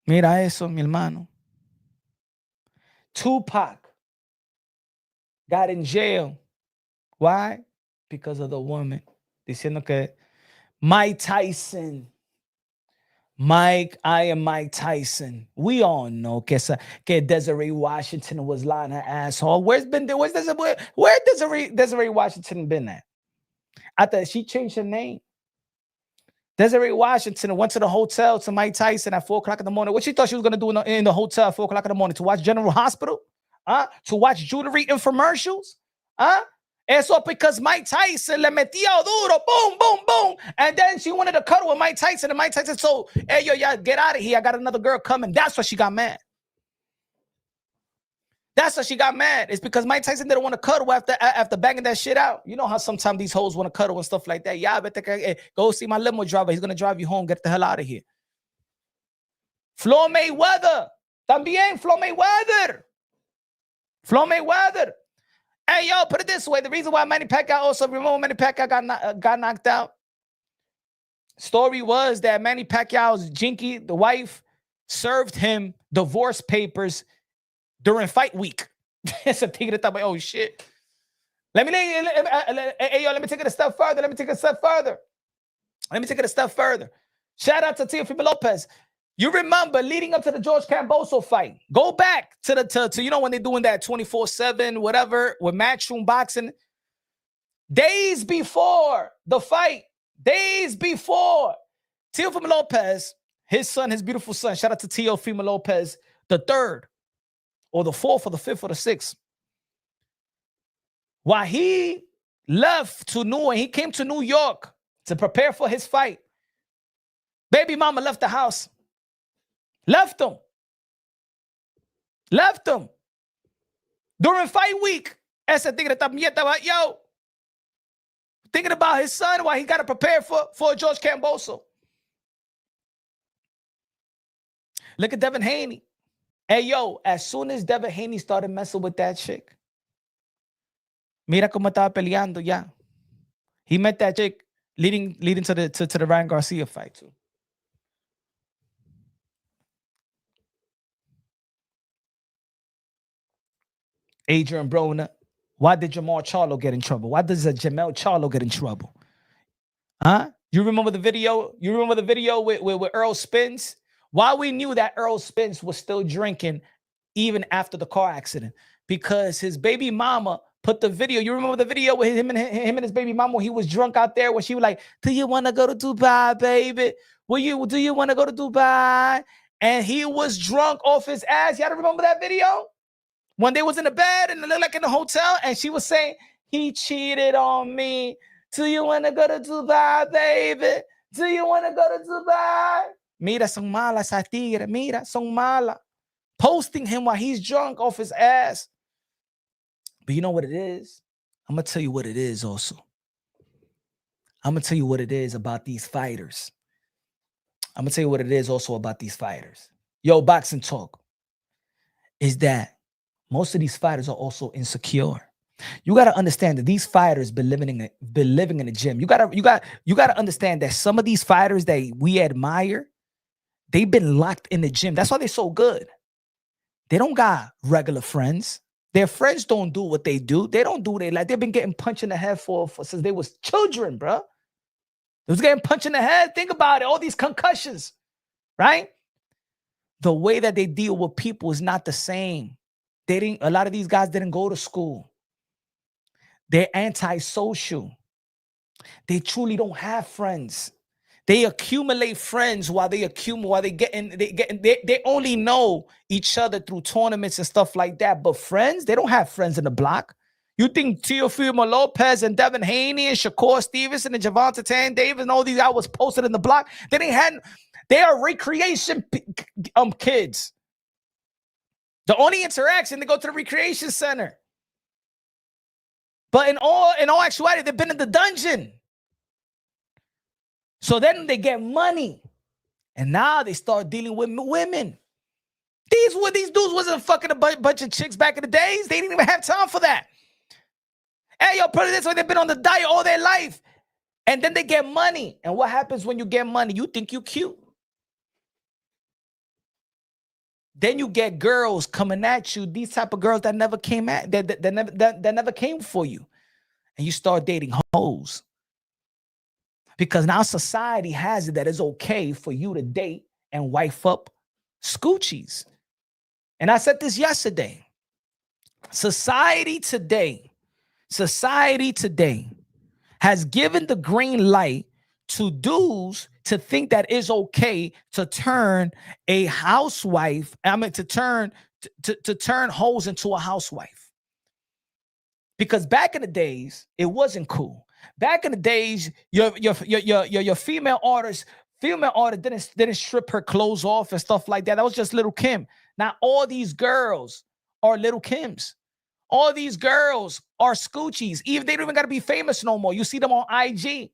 Mira eso, mi hermano. Tupac got in jail. Why? Because of the woman. Diciendo que Mike Tyson. I am Mike Tyson. We all know que Desiree Washington was lying her asshole. Where's Desiree Washington been at? I thought she changed her name. Desiree Washington went to the hotel to Mike Tyson at 4 o'clock in the morning. What she thought she was going to do in the hotel at 4 o'clock in the morning? To watch General Hospital? To watch jewelry infomercials? Eso because Mike Tyson le metió duro, boom, boom, boom. And then she wanted to cuddle with Mike Tyson. And Mike Tyson told, hey, yo, get out of here. I got another girl coming. That's why she got mad. That's why she got mad. It's because Mike Tyson didn't want to cuddle after banging that shit out. You know how sometimes these hoes want to cuddle and stuff like that. Yeah, go see my limo driver. He's going to drive you home. Get the hell out of here. Floyd Mayweather. También Floyd Mayweather. Floyd Mayweather. Hey, yo, put it this way. The reason why Manny Pacquiao also, remember Manny Pacquiao got knocked out? Story was that Manny Pacquiao's Jinky, the wife, served him divorce papers during fight week. Oh, shit. Let me take it a step further. Shout out to Teofimo Lopez. You remember leading up to the George Camboso fight. Go back to you know when they're doing that 24/7 whatever with Matchroom Boxing. Days before the fight, Teofimo Lopez, his son, his beautiful son. Shout out to Teofimo Lopez, the third, or the fourth, or the fifth, or the sixth. While he he came to New York to prepare for his fight, baby mama left the house. Left him. During fight week. Ese tigre estaba, yo, thinking about his son while he got to prepare for George Camboso. Look at Devin Haney. Hey, yo, as soon as Devin Haney started messing with that chick, mira cómo estaba peleando ya. He met that chick leading to the Ryan Garcia fight too. Adrian Broner. Why did Jamal Charlo get in trouble? Why does Jamel Charlo get in trouble? You remember the video? With Earl Spence? Why we knew that Earl Spence was still drinking even after the car accident? Because his baby mama put the video. You remember the video with him and his baby mama? He was drunk out there when she was like, "Do you want to go to Dubai, baby? Do you want to go to Dubai?" And he was drunk off his ass. Y'all remember that video? When they was in the bed and they looked like in the hotel, and she was saying, "He cheated on me. Do you want to go to Dubai, baby? Do you want to go to Dubai?" Mira, son mala esa tigre. Mira, son mala. Posting him while he's drunk off his ass. But you know what it is? I'm going to tell you what it is also. I'm going to tell you what it is about these fighters. I'm going to tell you what it is also about these fighters. Yo, boxing talk is that most of these fighters are also insecure. You got to understand that these fighters been living in the gym. You got to understand that some of these fighters that we admire, they've been locked in the gym. That's why they're so good. They don't got regular friends. Their friends don't do what they do. They don't do like they've been getting punched in the head for since they was children, bro. They was getting punched in the head. Think about it. All these concussions, right? The way that they deal with people is not the same. A lot of these guys didn't go to school. They're antisocial. They truly don't have friends. They accumulate friends while they only know each other through tournaments and stuff like that. But friends, they don't have friends in the block. You think Teofimo Lopez and Devin Haney and Shakur Stevenson and Javante Tan Davis and all these guys was posted in the block? They are recreation kids. The only interaction, they go to the recreation center. But in all actuality, they've been in the dungeon. So then they get money. And now they start dealing with women. These dudes wasn't fucking a bunch of chicks back in the days. They didn't even have time for that. Hey, yo, put it this way, they've been on the diet all their life. And then they get money. And what happens when you get money? You think you cute. Then you get girls coming at you, these type of girls that never came at, that never came for you. And you start dating hoes. Because now society has it that it's okay for you to date and wife up scoochies. And I said this yesterday. Society today has given the green light to dudes to think that it's okay to turn a housewife, to turn hoes into a housewife. Because back in the days, it wasn't cool. Back in the days, your female artist didn't strip her clothes off and stuff like that. That was just Little Kim. Now all these girls are Little Kims. All these girls are scoochies. Even they don't even got to be famous no more. You see them on IG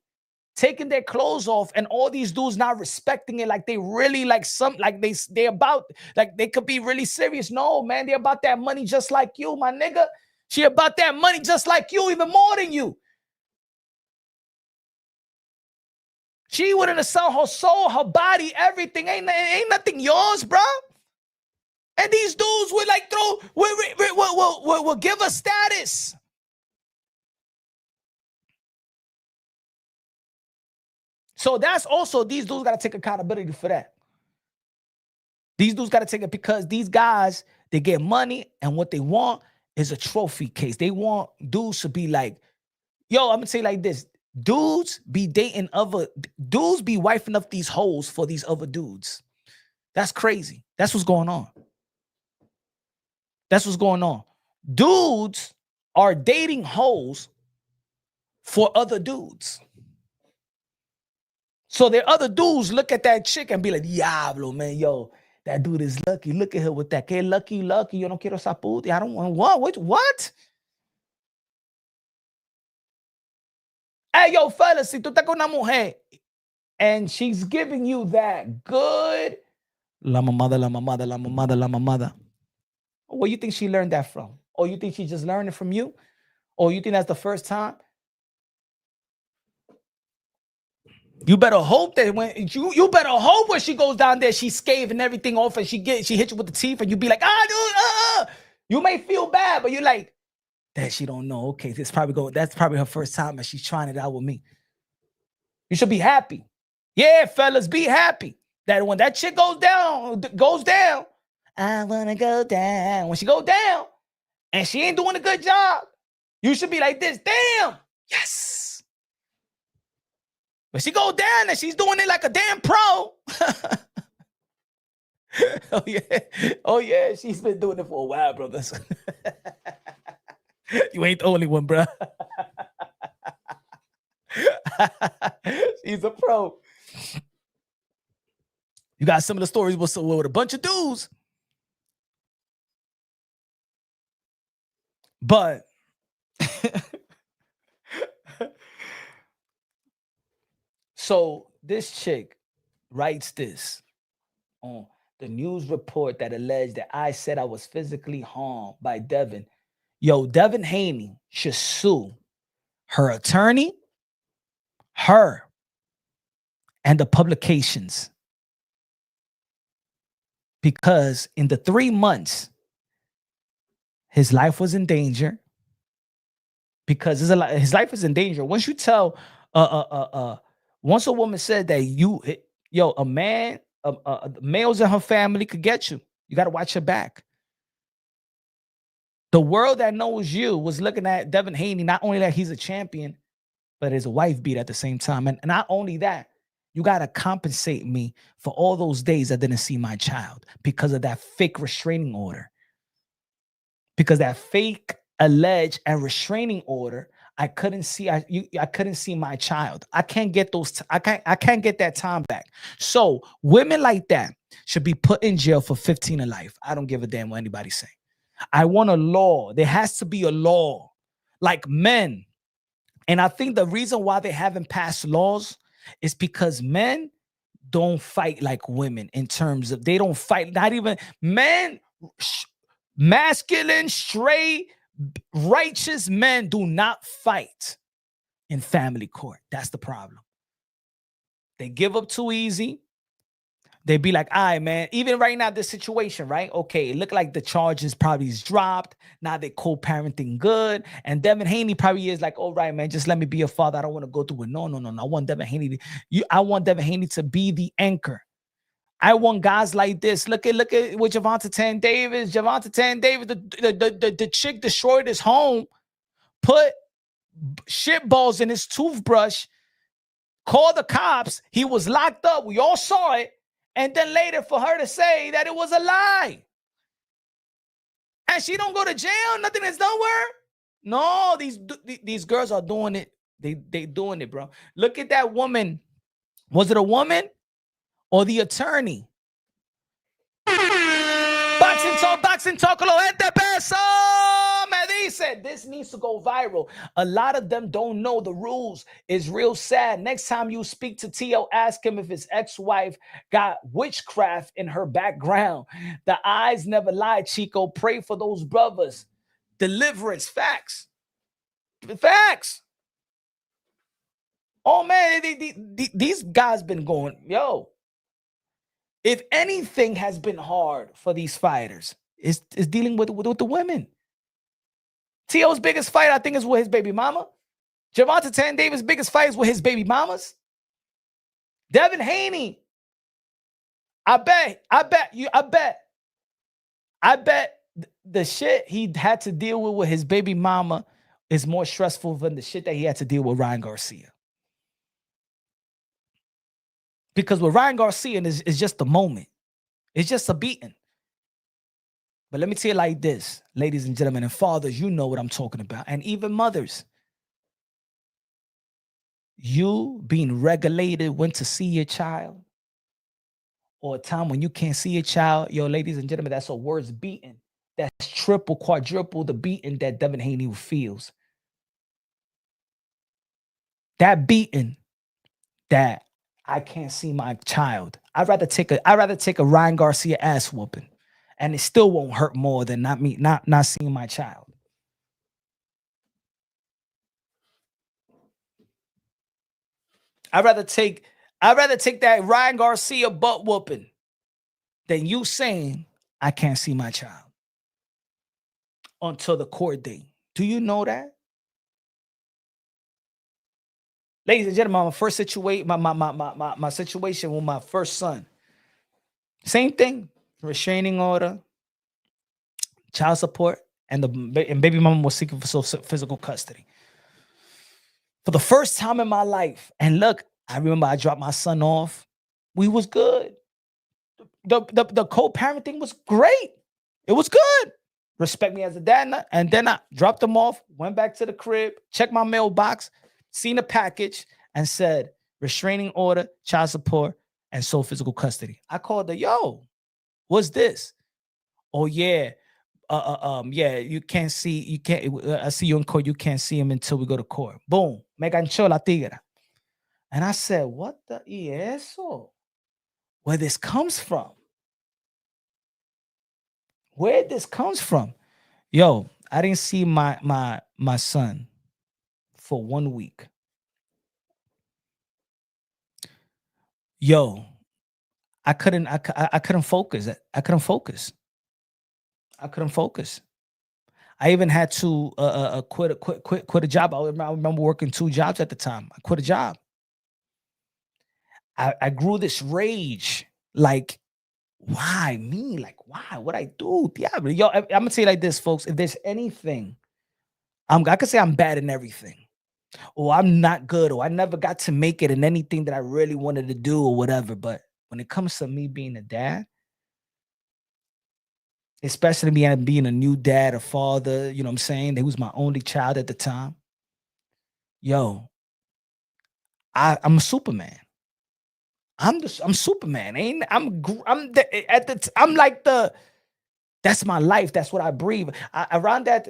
taking their clothes off, and all these dudes not respecting it like they really they about like they could be really serious. No, man, they're about that money just like you, my nigga. She about that money just like you, even more than you. She willing to sell her soul, her body, everything. Ain't nothing yours, bro. And these dudes would like will give us status. So that's also, these dudes got to take accountability for that. These dudes got to take it, because these guys, they get money, and what they want is a trophy case. They want dudes to be like, yo, I'm going to say like this. Dudes be wifing up these hoes for these other dudes. That's crazy. That's what's going on. That's what's going on. Dudes are dating hoes for other dudes. So their other dudes look at that chick and be like, diablo, man, yo, that dude is lucky. Look at her with that. Que lucky. Yo no quiero esa puta. I don't want what? Hey, yo, fellas, si tú estás con una mujer and she's giving you that good, la mamada. Where you think she learned that from? Or you think she just learned it from you? Or you think that's the first time? You better hope that when she goes down there, she's scathed and everything off, and she hits you with the teeth, and you be like, dude, You may feel bad, but you're like, that she don't know. Okay, that's probably her first time, and she's trying it out with me. You should be happy. Yeah, fellas, be happy that when that chick goes down, I wanna go down. When she go down and she ain't doing a good job, You should be like this. Damn. Yes. But she go down and she's doing it like a damn pro. Oh yeah. Oh yeah. She's been doing it for a while, brothers. You ain't the only one, bro. She's a pro. You got some of the stories with a bunch of dudes. But so this chick writes this on the news report that alleged that I said I was physically harmed by Devin. Yo, Devin Haney should sue her attorney, her, and the publications. Because in the 3 months, his life was in danger. Because his life is in danger. Once you tell, once a woman said that a man, males in her family could get you. You got to watch your back. The world that knows you was looking at Devin Haney, not only that he's a champion, but as a wife beat at the same time. And not only that, you got to compensate me for all those days I didn't see my child because of that fake restraining order. Because that fake alleged and restraining order, I couldn't see. I couldn't see my child. I can't get those. I can't get that time back. So women like that should be put in jail for 15 of life. I don't give a damn what anybody say. I want a law. There has to be a law, like men. And I think the reason why they haven't passed laws is because men don't fight like women in terms of they don't fight. Not even men. Masculine, straight, righteous men do not fight in family court. That's the problem. They give up too easy. They be like, all right, man, even right now, this situation, right? Okay, it looked like the charges probably is dropped. Now they're co-parenting good. And Devin Haney probably is like, all right, man, just let me be a father. I don't want to go through it. No. I want Devin Haney I want Devin Haney to be the anchor. I want guys like this. Look at with Gervonta Tan Davis. Gervonta Tan Davis, the chick destroyed his home, put shit balls in his toothbrush, called the cops. He was locked up. We all saw it. And then later for her to say that it was a lie. And she don't go to jail. Nothing is nowhere. No, these girls are doing it. They doing it, bro. Look at that woman. Was it a woman? Or the attorney. Boxing talk, lo gente peso. Me dice, this needs to go viral. A lot of them don't know the rules. It's real sad. Next time you speak to Tio, ask him if his ex-wife got witchcraft in her background. The eyes never lie, Chico. Pray for those brothers. Deliverance. Facts. Facts. Oh, man, these guys been going, yo. If anything has been hard for these fighters, is dealing with the women. T.O.'s biggest fight, I think, is with his baby mama. Gervonta Tan Davis' biggest fight is with his baby mamas. Devin Haney, I bet the shit he had to deal with his baby mama is more stressful than the shit that he had to deal with Ryan Garcia. Because with Ryan Garcia, is just a moment. It's just a beating. But let me tell you like this, ladies and gentlemen, and fathers, you know what I'm talking about. And even mothers. You being regulated when to see your child, or a time when you can't see your child, yo, ladies and gentlemen, that's a worse beating. That's triple, quadruple the beating that Devin Haney feels. That beating that I can't see my child. I'd rather take a Ryan Garcia ass whooping, and it still won't hurt more than not seeing my child. I'd rather take that Ryan Garcia butt whooping than you saying I can't see my child until the court date. Do you know that? Ladies and gentlemen, my first situation, my situation with my first son. Same thing. Restraining order, child support. and baby mama was seeking for physical custody for the first time in my life. And look, I remember I dropped my son off. We was good. The co-parenting was great. It was good. Respect me as a dad. And then I dropped him off, went back to the crib, checked my mailbox, seen a package, and said restraining order, child support, and sole physical custody. I called her, yo, what's this? Oh yeah. Yeah, you can't see, you can't, I see you in court, you can't see him until we go to court. Boom, me ganchó la tigra. And I said, what the eso? Where this comes from? Where this comes from? Yo, I didn't see my son for 1 week. Yo, I couldn't focus. I couldn't focus. I even had to quit a job. I remember working 2 jobs at the time. I quit a job. I grew this rage. Like, why me? Like, why? What I do? Yeah, yo, I'm gonna say it like this, folks. If there's anything, I could say I'm bad in everything, or I'm not good, or I never got to make it in anything that I really wanted to do, or whatever. But when it comes to me being a dad, especially me being a new dad, a father, you know what I'm saying? He was my only child at the time. Yo, I'm a Superman. I'm Superman. I'm like that's my life. That's what I breathe. Around that,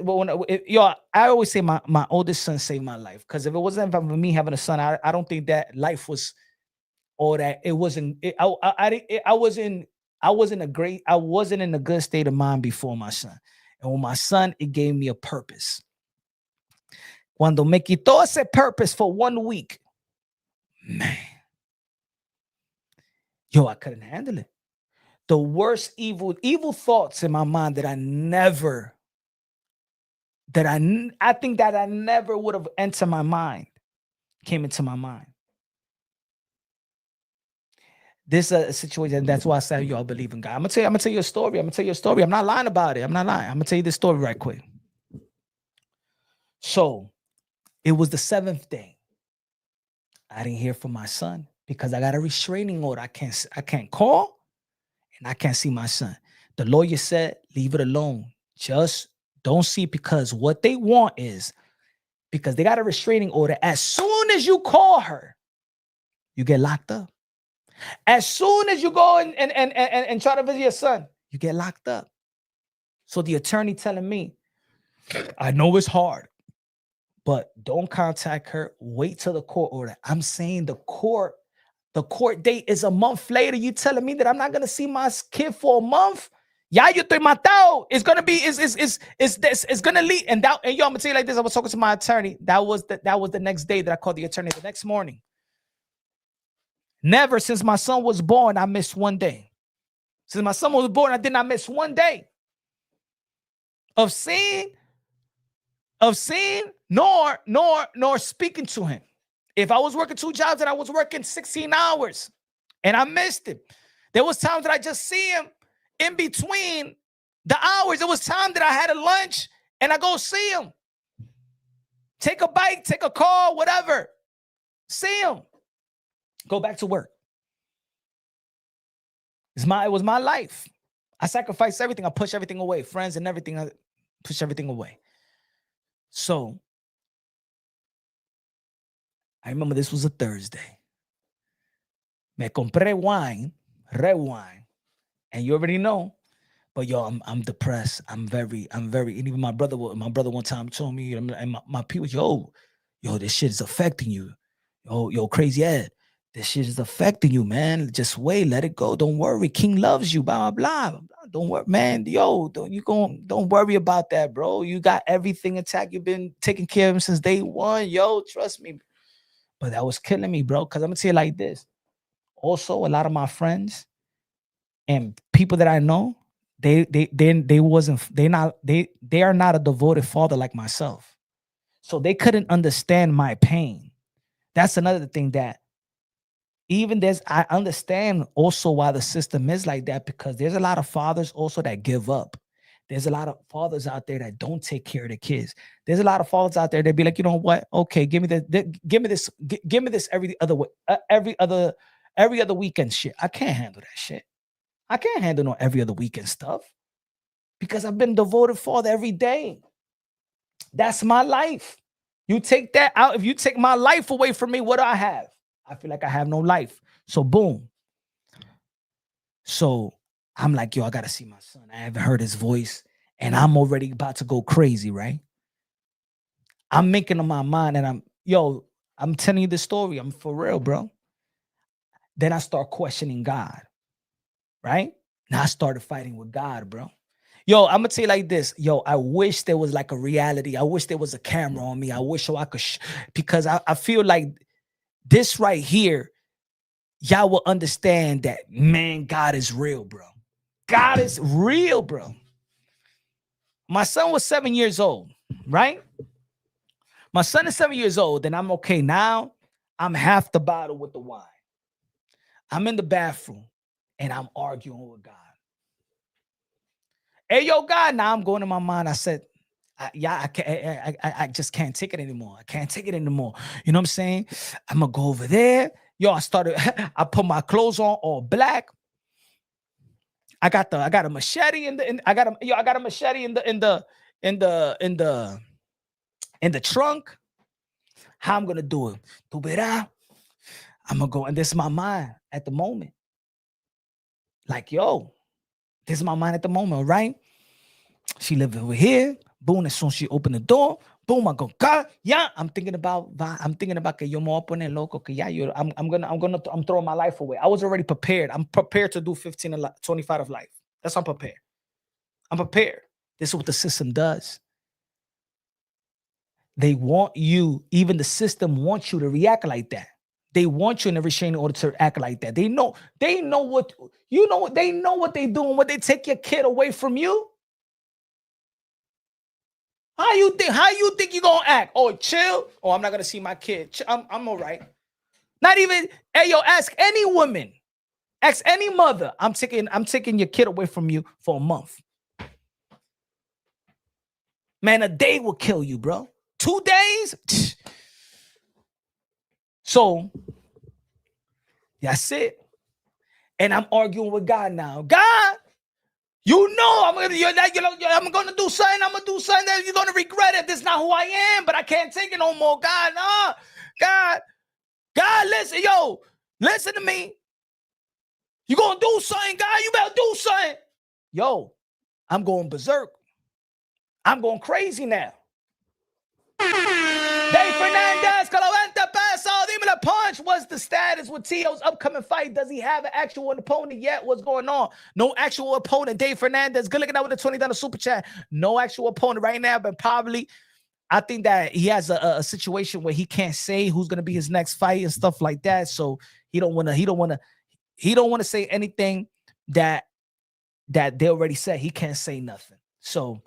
I always say my oldest son saved my life. Because if it wasn't for me having a son, I don't think that life was all that. It wasn't. I wasn't in a good state of mind before my son. And with my son, it gave me a purpose. Cuando me quitó ese purpose for 1 week, man, yo, I couldn't handle it. The worst evil thoughts in my mind that I think that I never would have entered my mind came into my mind. This is a situation. That's why I say y'all believe in God. I'm gonna tell you a story. I'm not lying about it. I'm gonna tell you this story right quick. So it was the 7th day. I didn't hear from my son because I got a restraining order. I can't call and I can't see my son. The lawyer said, leave it alone. Just don't see, because what they want is, because they got a restraining order, as soon as you call her, you get locked up. As soon as you go and try to visit your son, you get locked up. So the attorney telling me, I know it's hard, but don't contact her. Wait till the court order. I'm saying the court date is a month later. You telling me that I'm not gonna see my kid for a month? Yeah, yo estoy matado. It's gonna be it's gonna lead. And yo, I'm gonna tell you like this. I was talking to my attorney. That was the next day that I called the attorney. The next morning. Never since my son was born, I missed 1 day. Since my son was born, I did not miss 1 day of seeing nor speaking to him. If I was working 2 jobs and I was working 16 hours and I missed him, there was times that I just see him in between the hours. There was time that I had a lunch and I go see him. Take a bite, take a call, whatever. See him. Go back to work. It was my life. I sacrificed everything. I pushed everything away. Friends and everything. I pushed everything away. So I remember this was a Thursday. Me compré red wine. And you already know. But yo, I'm depressed. I'm very, and even my brother one time told me, and my people, yo, this shit is affecting you. Yo, crazy Ed. This shit is affecting you, man. Just wait, let it go. Don't worry. King loves you, blah, blah, blah. Don't worry, man. Yo, don't worry about that, bro. You got everything intact. You've been taking care of him since day 1. Yo, trust me. But that was killing me, bro. Because I'm gonna tell you like this. Also, a lot of my friends and people that I know, they are not a devoted father like myself. So they couldn't understand my pain. That's another thing that I understand also why the system is like that, because there's a lot of fathers also that give up. There's a lot of fathers out there that don't take care of their kids. There's a lot of fathers out there that be like, you know what? Okay, give me give me this every other way, every other weekend shit. I can't handle that shit. I can't handle no every other weekend stuff because I've been devoted father every day. That's my life. You take that out. If you take my life away from me, what do I have? I feel like I have no life. So boom. So I'm like, yo, I gotta see my son. I haven't heard his voice, and I'm already about to go crazy, right? I'm making up my mind, and I'm telling you the story. I'm for real, bro. Then I start questioning God, right? Now I started fighting with God, bro. Yo, I'm gonna tell you like this. Yo, I wish there was like a reality. I wish there was a camera on me. I wish I could, because I feel like this right here, y'all will understand that, man, God is real, bro. God is real, bro. My son was 7 years old, right? My son is 7 years old, and I'm okay now. I'm half the bottle with the wine. I'm in the bathroom, and I'm arguing with God. Hey, yo, God, now I'm going in my mind. I said, I just can't take it anymore. I can't take it anymore. You know what I'm saying? I'm gonna go over there. Yo, I put my clothes on all black. I got a machete I got a machete in the trunk. How I'm gonna do it? I'm gonna go, and this is my mind at the moment. Like, yo, this is my mind at the moment, right? She lived over here. Boom, as soon as she opened the door, boom, I go, God, yeah. I'm thinking about que yo me voy a poner loco, que ya, I'm throwing my life away. I was already prepared. I'm prepared to do 25 of life. That's I'm prepared. I'm prepared. This is what the system does. They want you, even the system wants you to react like that. They want you in every shame in order to act like that. They know what they know what they doing when they take your kid away from you. How you think you gonna act? Oh, chill. Oh, I'm not gonna see my kid. I'm all right. Not even, hey, yo, ask any woman, ask any mother. I'm taking your kid away from you for a month. Man, a day will kill you, bro. 2 days. So that's it. And I'm arguing with God now. God, you know I'm gonna do something. I'm gonna do something that you're gonna regret it. This is not who I am, but I can't take it no more. God, nah. God, listen, yo, listen to me. You gonna do something, God? You better do something. Yo, I'm going berserk. I'm going crazy now. Dave Fernandez, Calaventa Paso, Dime La Punch. What's the status with Tio's upcoming fight? Does he have an actual opponent yet? What's going on? No actual opponent. Dave Fernandez, good looking out with the $20 super chat. No actual opponent right now, but probably I think that he has a situation where he can't say who's going to be his next fight and stuff like that. So he don't want to say anything that they already said. He can't say nothing. So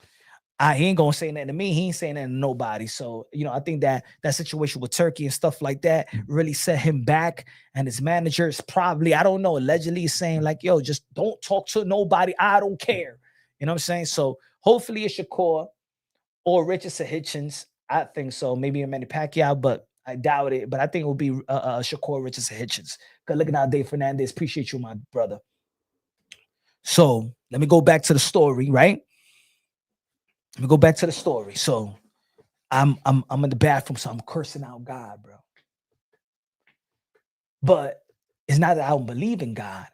he ain't gonna say nothing to me. He ain't saying nothing to nobody. So, I think that situation with Turkey and stuff like that really set him back. And his manager is probably, I don't know, allegedly saying like, yo, just don't talk to nobody. I don't care. You know what I'm saying? So hopefully it's Shakur or Richardson Hitchens. I think so. Maybe a Manny Pacquiao, but I doubt it. But I think it will be Shakur Richardson Hitchens. Good looking out, Dave Fernandez. Appreciate you, my brother. So let me go back to the story, right? Let me go back to the story. So I'm in the bathroom, so I'm cursing out God, bro. But it's not that I don't believe in God.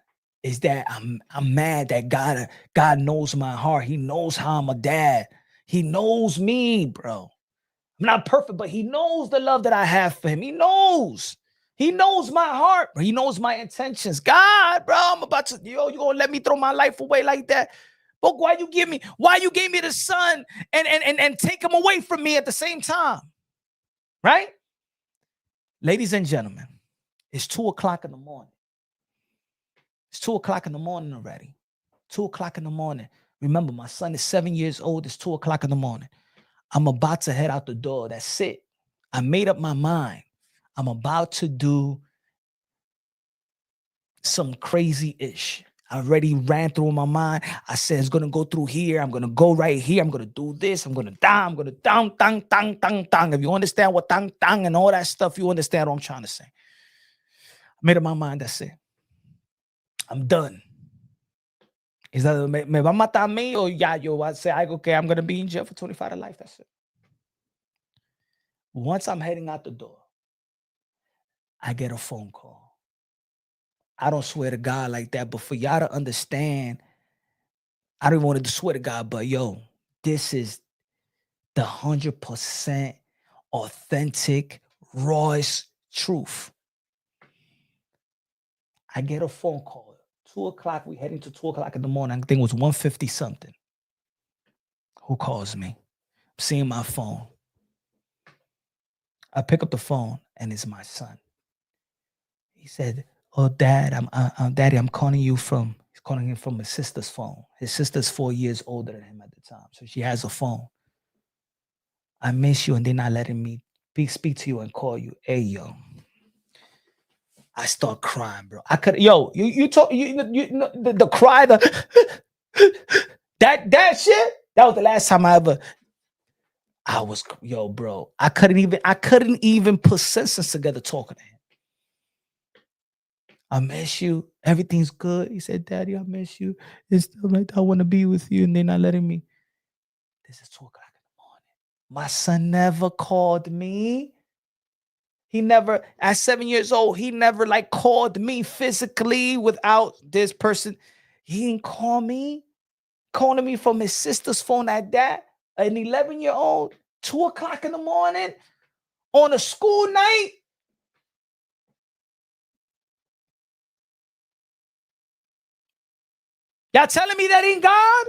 It's that I'm mad that God knows my heart. He knows how I'm a dad. He knows me, bro. I'm not perfect, but he knows the love that I have for him. He knows. He knows my heart, bro. He knows my intentions. God, bro, I'm about to, you gonna let me throw my life away like that? But why you gave me the son and take him away from me at the same time? Right? Ladies and gentlemen, it's 2:00 in the morning. It's 2:00 in the morning already. 2:00 in the morning. Remember, my son is 7 years old. It's 2:00 in the morning. I'm about to head out the door. That's it. I made up my mind. I'm about to do some crazy-ish. I already ran through my mind. I said, it's going to go through here. I'm going to go right here. I'm going to do this. I'm going to down. I'm going to down, tang, tang, tang, tang. If you understand what tang, tang and all that stuff, you understand what I'm trying to say. I made up my mind. That's it. I'm done. Is that me va a matar a mí o ya yo voy a hacer algo que I'm going to be in jail for 25 to life? That's it. Once I'm heading out the door, I get a phone call. I don't swear to God like that, but for y'all to understand, I don't even want to swear to God, but yo, this is the 100% authentic, rawest truth. I get a phone call. 2 o'clock, we heading to 2 o'clock in the morning. I think it was 1:50 something. Who calls me? I'm seeing my phone. I pick up the phone, and it's my son. He said, "Oh, Dad, Daddy, I'm calling you from." He's calling him from his sister's phone. His sister's 4 years older than him at the time, so she has a phone. I miss you, and they're not letting me speak to you and call you. Hey, yo. I start crying, bro. I could, yo, you talk, the cry, that shit. That was the last time I was, yo, bro. I couldn't even put sentences together talking to him. I miss you. Everything's good. He said, Daddy, I miss you. It's still like I want to be with you, and they're not letting me. This is 2 o'clock in the morning. My son never called me. He never, at 7 years old, he never like called me physically without this person. He didn't call me, calling me from his sister's phone at that. An 11-year-old, 2 o'clock in the morning on a school night. Y'all telling me that ain't God?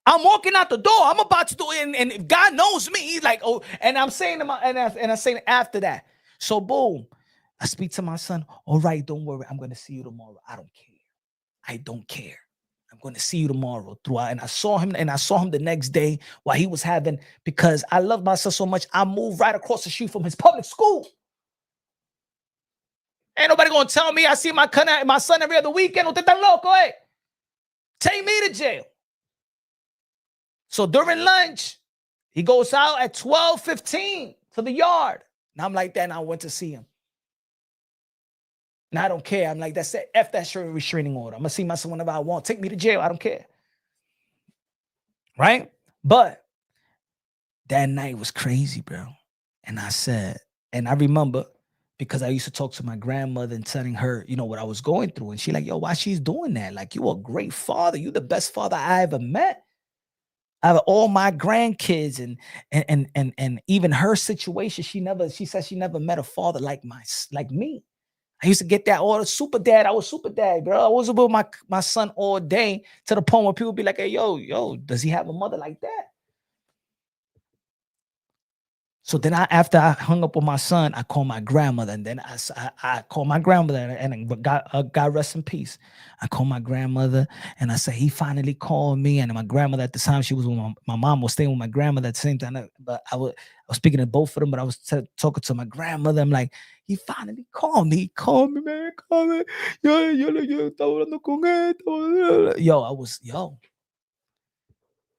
I'm walking out the door. I'm about to do it, and God knows me. He's like, oh, and I'm saying to I'm saying after that. So boom, I speak to my son. All right, don't worry. I'm going to see you tomorrow. I don't care. I don't care. I'm going to see you tomorrow. And I saw him the next day while he was having, because I love my son so much, I moved right across the street from his public school. Ain't nobody going to tell me I see my son every other weekend. Take me to jail. So during lunch, he goes out at 12:15 to the yard. And I'm like that, and I went to see him. And I don't care. I'm like, that's it. F that restraining order. I'm going to see my son whenever I want. Take me to jail. I don't care. Right? But that night was crazy, bro. And I said, and I remember, because I used to talk to my grandmother and telling her, you know, what I was going through. And she like, yo, why she's doing that? Like, you a great father. You the best father I ever met. I have all my grandkids and even her situation. She said she never met a father like me. I used to get that all super dad. I was super dad, girl. I was with my son all day, to the point where people be like, hey, yo, does he have a mother like that? So then after I hung up with my son, I called my grandmother, and then I called my grandmother, and God rest in peace. I called my grandmother, and I said, he finally called me. And my grandmother at the time, she was with my mom was staying with my grandmother at the same time. But I was speaking to both of them, but I was talking to my grandmother. I'm like, he finally called me. He called me, man. Call me.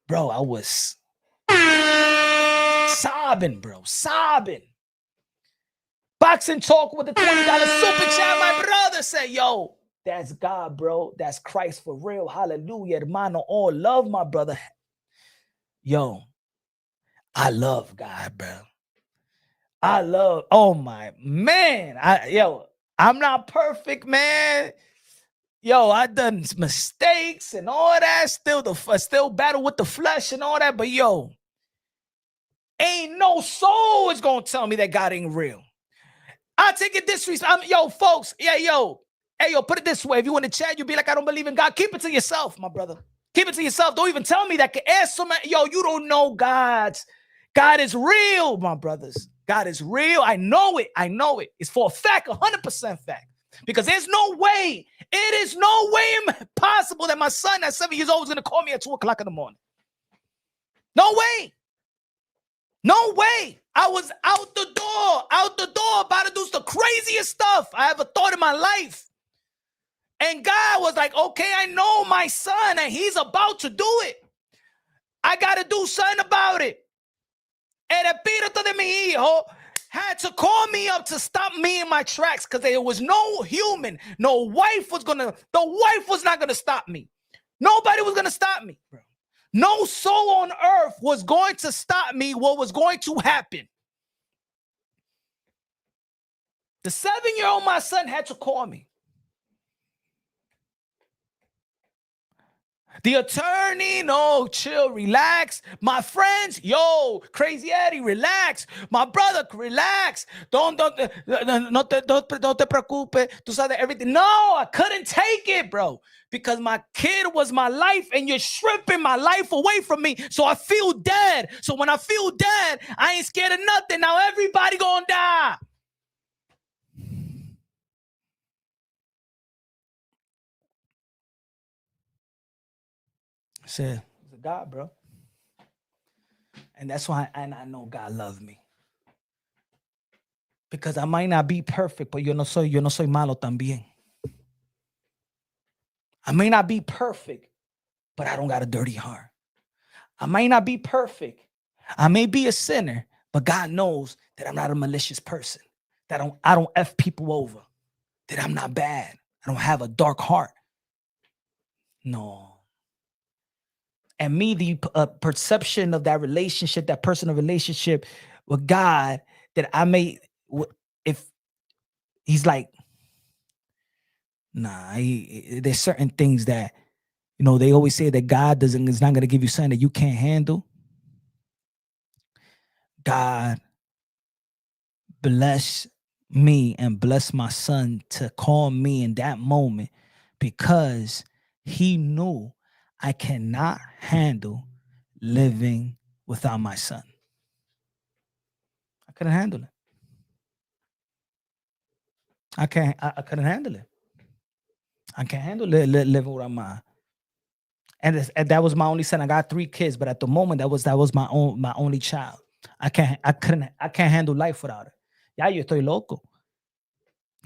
Bro, I was sobbing, bro. Sobbing. Boxing Talk with the $20 super chat. My brother said, yo, that's God, bro. That's Christ for real. Hallelujah, hermano. All love, my brother. Yo, I love God, bro. Oh my man. I'm not perfect, man. Yo, I done mistakes and all that. Still battle with the flesh and all that. But yo, ain't no soul is gonna tell me that God ain't real. I take it this way. Yo, folks. Yeah, yo. Hey, yo, put it this way. If you in the chat, you be like, I don't believe in God. Keep it to yourself, my brother. Keep it to yourself. Don't even tell me that. Yo, you don't know God. God is real, my brothers. God is real. I know it. It's for a fact, 100% fact. Because there's no way, it is no way possible that my son at 7 years old is going to call me at 2 o'clock in the morning. No way. No way. I was out the door, about to do the craziest stuff I ever thought in my life. And God was like, okay, I know my son and he's about to do it. I got to do something about it. El espíritu de mi hijo had to call me up to stop me in my tracks because there was no human, the wife was not going to stop me. Nobody was going to stop me, bro. No soul on earth was going to stop me. What was going to happen? The 7-year-old, my son, had to call me. The attorney, no, chill, relax. My friends, yo, Crazy Eddie, relax. My brother, relax. No te preocupes. Tú sabes everything. No, I couldn't take it, bro. Because my kid was my life and you're stripping my life away from me. So I feel dead. So when I feel dead, I ain't scared of nothing. Now everybody gonna die. I said, it's a God, bro. And that's why I know God loves me. Because I might not be perfect, but yo no soy malo también. I may not be perfect, but I don't got a dirty heart. I might not be perfect. I may be a sinner, but God knows that I'm not a malicious person. That I don't F people over. That I'm not bad. I don't have a dark heart. No. And me, the perception of that relationship, that personal relationship with God, that I may, if he's like, nah, there's certain things that, you know, they always say that God is not going to give you something that you can't handle. God bless me and bless my son to call me in that moment because he knew I cannot handle living without my son. I couldn't handle it. I couldn't handle it. I can't handle living without my. And that was my only son. I got 3 kids, but at the moment that was my only child. I can't handle life without it. Ya yo estoy loco.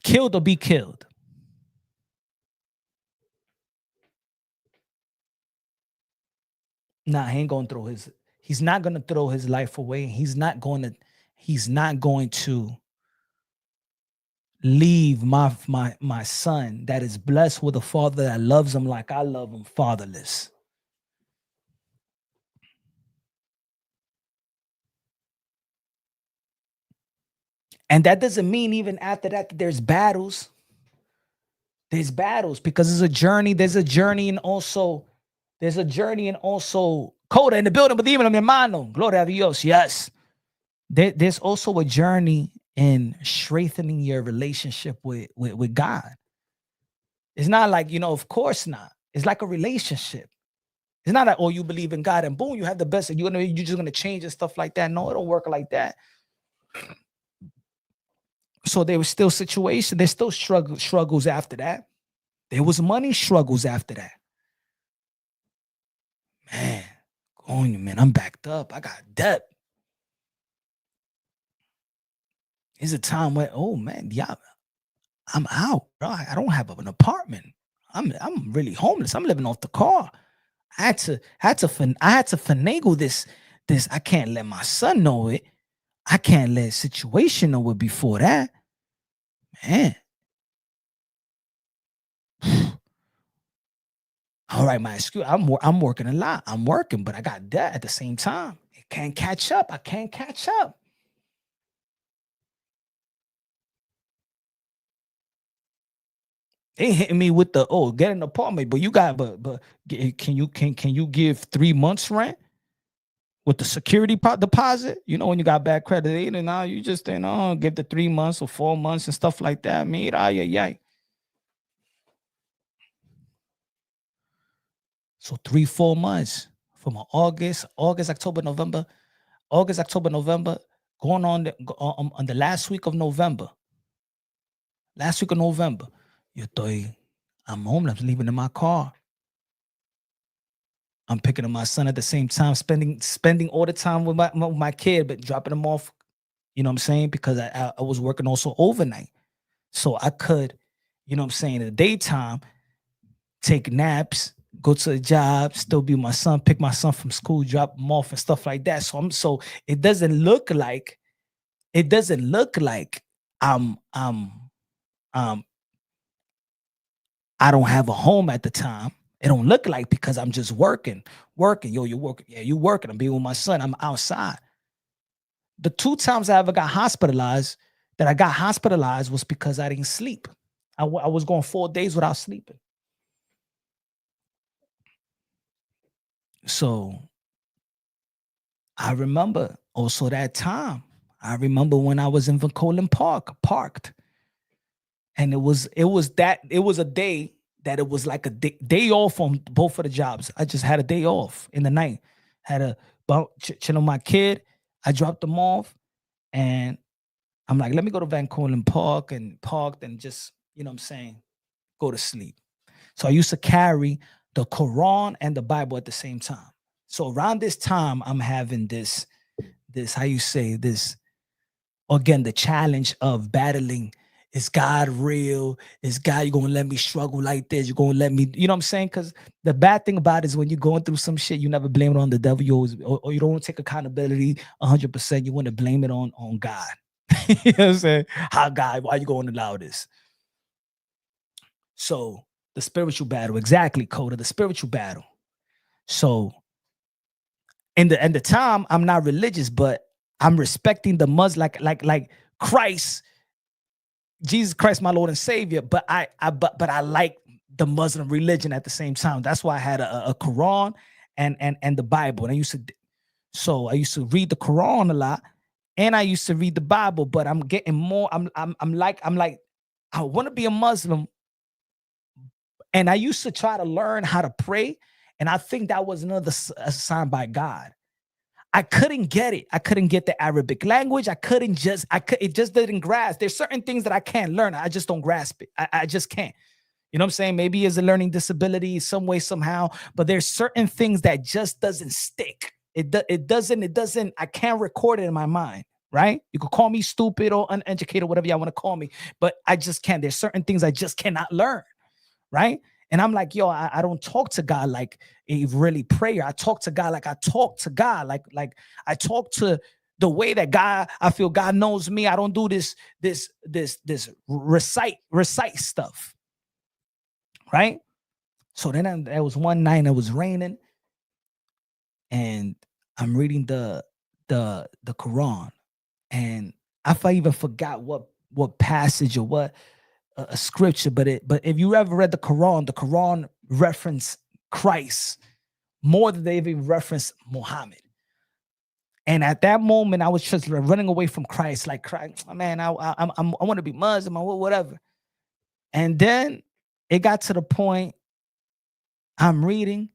Killed or be killed. Nah, he ain't gonna throw his. He's not gonna throw his life away. He's not going to leave my son that is blessed with a father that loves him like I love him, fatherless. And that doesn't mean even after that there's battles. There's battles because there's a journey. There's a journey and also Coda in the building, but even mi hermano, gloria a Dios, yes. There's also a journey in strengthening your relationship with God. It's not like, you know, of course not. It's like a relationship. It's not like, oh, you believe in God and boom, you have the best and you're just gonna change and stuff like that. No, it don't work like that. So there was still situations, there's still struggles after that. There was money struggles after that. Man, I'm backed up. I got debt. There's a time where, oh man, yeah, I'm out, bro. I don't have an apartment. I'm really homeless. I'm living off the car. I had to finagle this. I can't let my son know it. I can't let situation know it before that. Man. All right, my excuse. I'm working a lot. I'm working, but I got debt at the same time. It can't catch up. I can't catch up. They hitting me with the get an apartment, but you got but can you give 3 months rent with the security deposit? You know when you got bad credit, and now you just give the 3 months or 4 months and stuff like that. Mira, yeah. So 3-4 months from August, October, November, going on the last week of November. I'm home. I'm leaving in my car. I'm picking up my son at the same time, spending all the time with my kid, but dropping him off. You know what I'm saying? Because I was working also overnight, so I could, you know what I'm saying, in the daytime, take naps, go to the job, still be with my son, pick my son from school, drop him off and stuff like that. So it doesn't look like I'm I don't have a home at the time. It don't look like because I'm just working. Yo, you're working. Yeah, you working. I'm being with my son. I'm outside. The 2 times I ever got hospitalized, was because I didn't sleep. I was going 4 days without sleeping. So I remember also that time. I remember when I was in Vacolin Park, parked. And it was a day that it was like a day off on both of the jobs. I just had a day off in the night. Had a chill on my kid. I dropped them off, and I'm like, let me go to Van Cortlandt Park and parked and just, you know what I'm saying, go to sleep. So I used to carry the Quran and the Bible at the same time. So around this time, I'm having this, how you say this, again, the challenge of battling. Is God real? Is God, you're going to let me struggle like this? You're going to let me, you know what I'm saying? Because the bad thing about it is when you're going through some shit, you never blame it on the devil. You always, or you don't take accountability 100%. You want to blame it on God. You know what I'm saying? How God, why you going to allow this? So the spiritual battle, exactly, Coda, the spiritual battle. So in the time, I'm not religious, but I'm respecting the Muslim, like Christ, Jesus Christ, my Lord and Savior, but I like the Muslim religion at the same time. That's why I had a Quran and the Bible. And I used to read the Quran a lot, and I used to read the Bible. But I'm getting more. I'm like I want to be a Muslim, and I used to try to learn how to pray, and I think that was another sign by God. I couldn't get it. I couldn't get the Arabic language. It just didn't grasp. There's certain things that I can't learn. I just don't grasp it. I just can't. You know what I'm saying? Maybe it's a learning disability some way, somehow, but there's certain things that just doesn't stick. It doesn't, I can't record it in my mind, right? You could call me stupid or uneducated, whatever y'all want to call me, but I just can't. There's certain things I just cannot learn, right? And I'm like, yo, I don't talk to God like a really prayer. I talk to God like I talk to God, like I talk to the way that God, I feel God knows me. I don't do this recite stuff, right? So then there was one night, it was raining, and I'm reading the Quran, and I even forgot what passage or what a scripture, but if you ever read the Quran reference Christ more than they even reference Muhammad. And at that moment, I was just running away from Christ, like, man, I want to be Muslim or whatever. And then it got to the point I'm reading,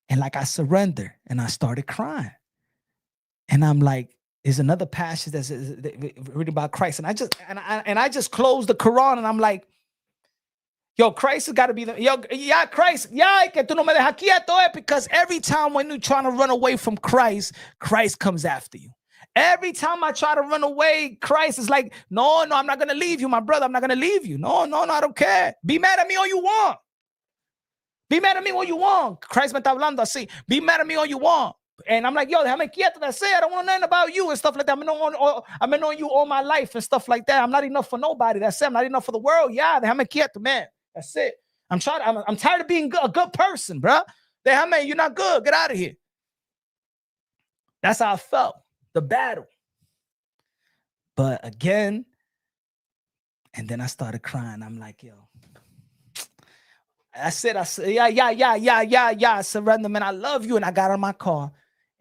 and like I surrender, and I started crying, and I'm like, there's another passage that's reading about Christ, and I just closed the Quran, and I'm like, yo, Christ has got to be Christ, que tú no me dejas quieto, because every time when you're trying to run away from Christ, Christ comes after you. Every time I try to run away, Christ is like, no, I'm not going to leave you, my brother. I'm not going to leave you. No, I don't care. Be mad at me all you want. Be mad at me all you want. Christ me está hablando así. Be mad at me all you want. And I'm like, yo, déjame quieto. That's it. I don't want nothing about you and stuff like that. I've been on you all my life and stuff like that. I'm not enough for nobody. That's it. I'm not enough for the world. Yeah, déjame quieto, man. That's it. I'm tired of being a good person, bro. Déjame, you're not good. Get out of here. That's how I felt. The battle. But again, and then I started crying. I'm like, yo. I said, yeah, I surrender, man. I love you. And I got on my car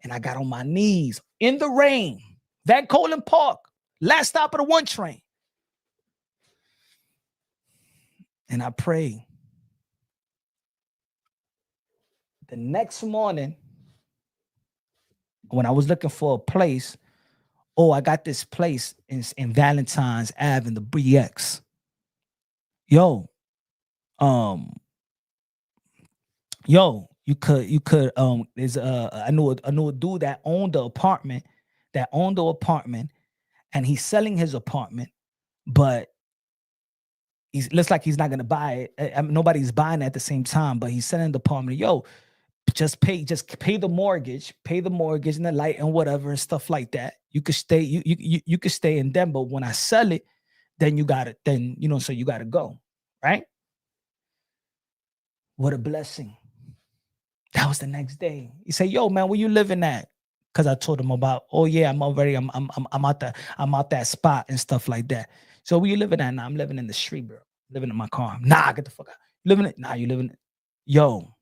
and I got on my knees in the rain. Van Cortlandt Park, last stop of the 1 train. And I prayed. The next morning, when I was looking for a place, I got this place in Valentine's Ave in the BX. Yo, you could there's I knew a dude that owned the apartment, and he's selling his apartment, but He looks like he's not gonna buy it. I mean, nobody's buying it at the same time, but he's sending the apartment. Yo, just pay the mortgage and the light and whatever and stuff like that. You could stay, you could stay in them, but when I sell it, then you got it, then so you gotta go. Right? What a blessing. That was the next day. He said, yo, man, where you living at? Because I told him about, oh yeah, I'm out that spot and stuff like that. So where you living at? Now I'm living in the street, bro. Living in my car. Nah, get the fuck out. Living it. Nah, you living it. Yo,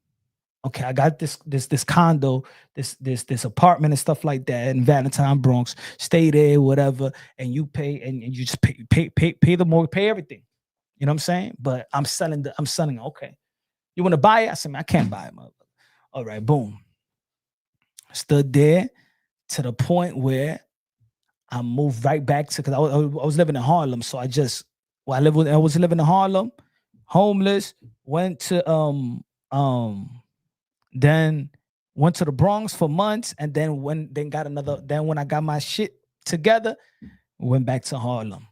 okay, I got this condo, this apartment and stuff like that in Valentine, Bronx. Stay there, whatever, and you pay and you just pay the mortgage, pay everything. You know what I'm saying? But I'm selling. Okay, you want to buy it? I said, man, I can't buy it, motherfucker. All right, boom. Stood there to the point where I moved right back to, because I was living in Harlem, so I was living in Harlem, homeless. Went to then went to the Bronx for months, and then when I got my shit together, went back to Harlem.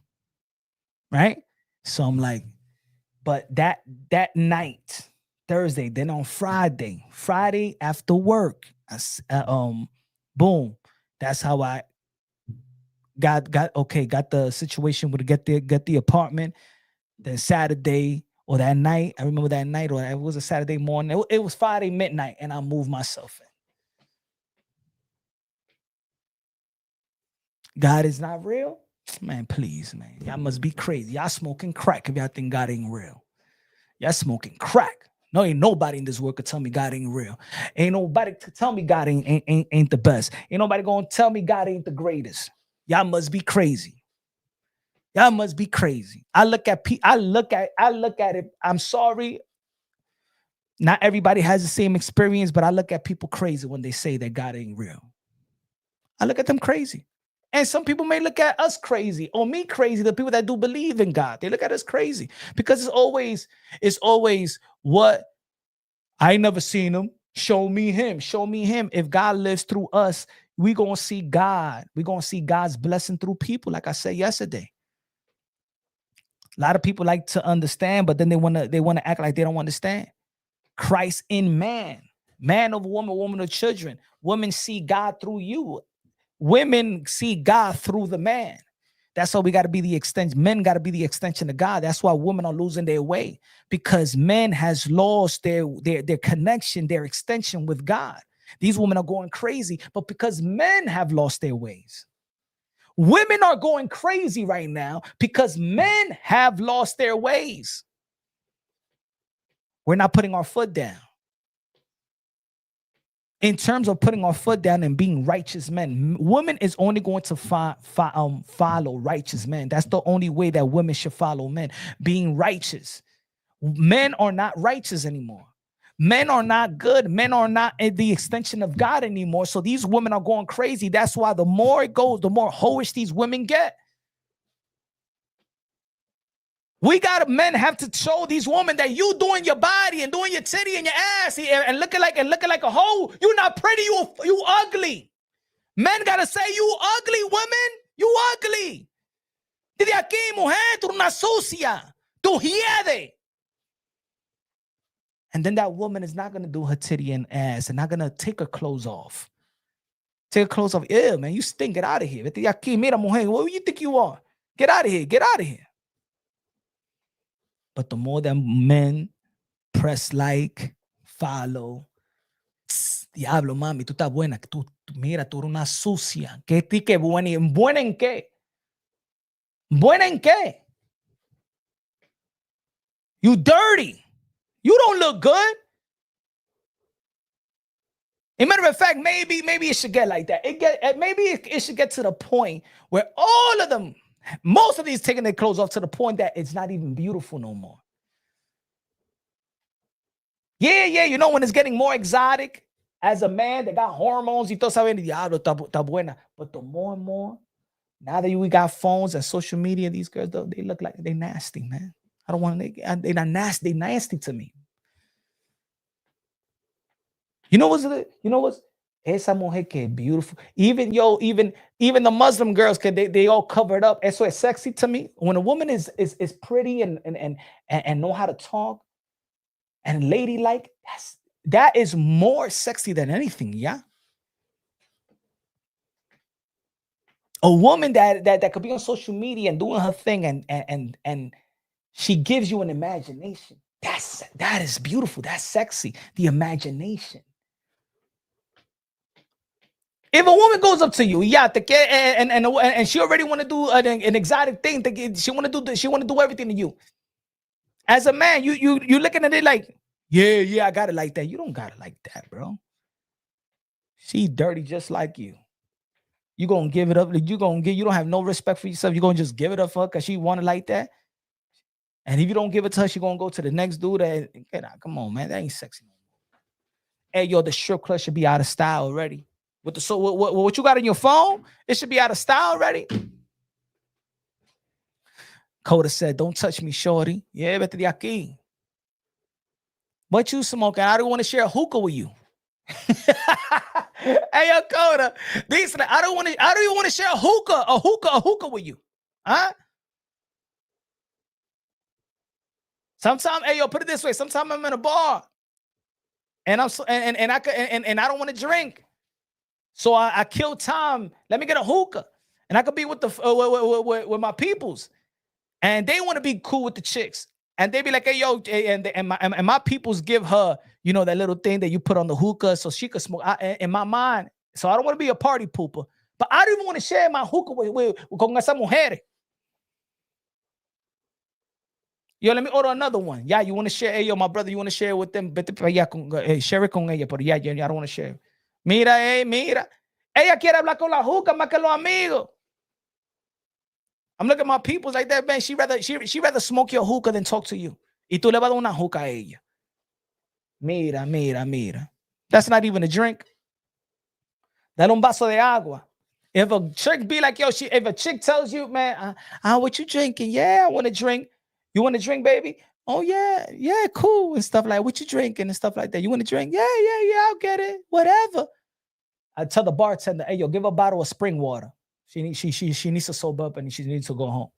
Right? So I'm like, but that night, Thursday, then on Friday after work, boom. That's how I got the situation with get the apartment. Then Saturday or that night, I remember that night, or it was a Saturday morning. It was Friday midnight, and I moved myself in. God is not real? Man, please, man. Y'all must be crazy. Y'all smoking crack if y'all think God ain't real. Y'all smoking crack. No, ain't nobody in this world could tell me God ain't real. Ain't nobody to tell me God ain't the best. Ain't nobody gonna tell me God ain't the greatest. Y'all must be crazy. Y'all must be crazy. I look at it. I'm sorry. Not everybody has the same experience, but I look at people crazy when they say that God ain't real. I look at them crazy. And some people may look at us crazy, or me crazy, the people that do believe in God. They look at us crazy because it's always what I ain't never seen him. Show me him. Show me him. If God lives through us, we're gonna see God. We're gonna see God's blessing through people, like I said yesterday. A lot of people like to understand, but then they wanna act like they don't understand. Christ in man, man of woman, woman of children. Women see God through you. Women see God through the man. That's why we got to be the extension. Men got to be the extension of God. That's why women are losing their way, because men has lost their connection, their extension with God. These women are going crazy, but because men have lost their ways. Women are going crazy right now because men have lost their ways. We're not putting our foot down. In terms of putting our foot down and being righteous men, women is only going to follow righteous men. That's the only way that women should follow men, being righteous. Men are not righteous anymore. Men are not good. Men are not the extension of God anymore. So these women are going crazy. That's why the more it goes, the more hoish these women get. Men have to show these women that you doing your body and doing your titty and your ass and looking like a hoe. You're not pretty. You ugly. Men gotta say you ugly, women. You ugly. De aquí, mujer, tú una sucia. Tú hiede. And then that woman is not gonna do her titty and ass and not gonna take her clothes off. Take her clothes off. Ew, man, you stink. Get out of here. De aquí, mira, mujer. What do you think you are? Get out of here. Get out of here. But the more that men press like, follow, diablo, mami, tú estás buena. Mira, tú eres una sucia. ¿Qué buena? ¿Buena en qué? ¿Buena en qué? You dirty. You don't look good. As a matter of fact, maybe it should get like that. Maybe it should get to the point where all of them, most of these taking their clothes off to the point that it's not even beautiful no more. Yeah, you know when it's getting more exotic as a man, they got hormones, y todo saben, diablo, está buena. But the more and more, now that we got phones and social media, these girls, they look like they nasty, man. I don't want to, they're not nasty, they nasty to me. You know what's Esa mujer que beautiful. Even the Muslim girls, cause they all covered up. Eso es sexy to me. When a woman is pretty and know how to talk and ladylike, that is more sexy than anything. Yeah. A woman that could be on social media and doing her thing and she gives you an imagination. That is beautiful. That's sexy. The imagination. If a woman goes up to you, yeah, and she already want to do an exotic thing, she want to do everything to you. As a man, you looking at it like, yeah, I got it like that. You don't got it like that, bro. She dirty just like you. You gonna give it up? You don't have no respect for yourself. You gonna just give it up for her because she want it like that? And if you don't give it to her, she gonna go to the next dude. Come on, man, that ain't sexy. Hey, yo, the strip club should be out of style already. With the what you got on your phone, it should be out of style already. Coda said, "Don't touch me, shorty." Yeah, vete de aquí. What you smoking? I don't want to share a hookah with you. Hey, yo, Coda, I don't even want to share a hookah with you. Huh? Sometimes, hey, yo, put it this way. Sometimes I'm in a bar and I don't want to drink. So I kill time. Let me get a hookah. And I could be with with my peoples. And they want to be cool with the chicks. And they be like, hey, yo, and my peoples give her, that little thing that you put on the hookah so she could smoke. In my mind, so I don't want to be a party pooper. But I don't even want to share my hookah with con esa mujer. Yo, let me order another one. Yeah, you want to share? Hey, yo, my brother, you want to share with them? Share it con ella. But yeah, I don't want to share. Mira, mira. Ella quiere hablar con la hookah más que los amigos. I'm looking at my peoples like that, man. She rather smoke your hookah than talk to you. Y tú le vas a dar una hookah a ella. Mira. That's not even a drink. Dale un vaso de agua. If a chick be like, yo, if a chick tells you, man, what you drinking? Yeah, I want to drink. You want to drink, baby? Oh, yeah, cool. And stuff like, what you drinking and stuff like that. You want to drink? Yeah, I'll get it. Whatever. I tell the bartender, hey, yo, give her a bottle of spring water. She needs to sober up and she needs to go home.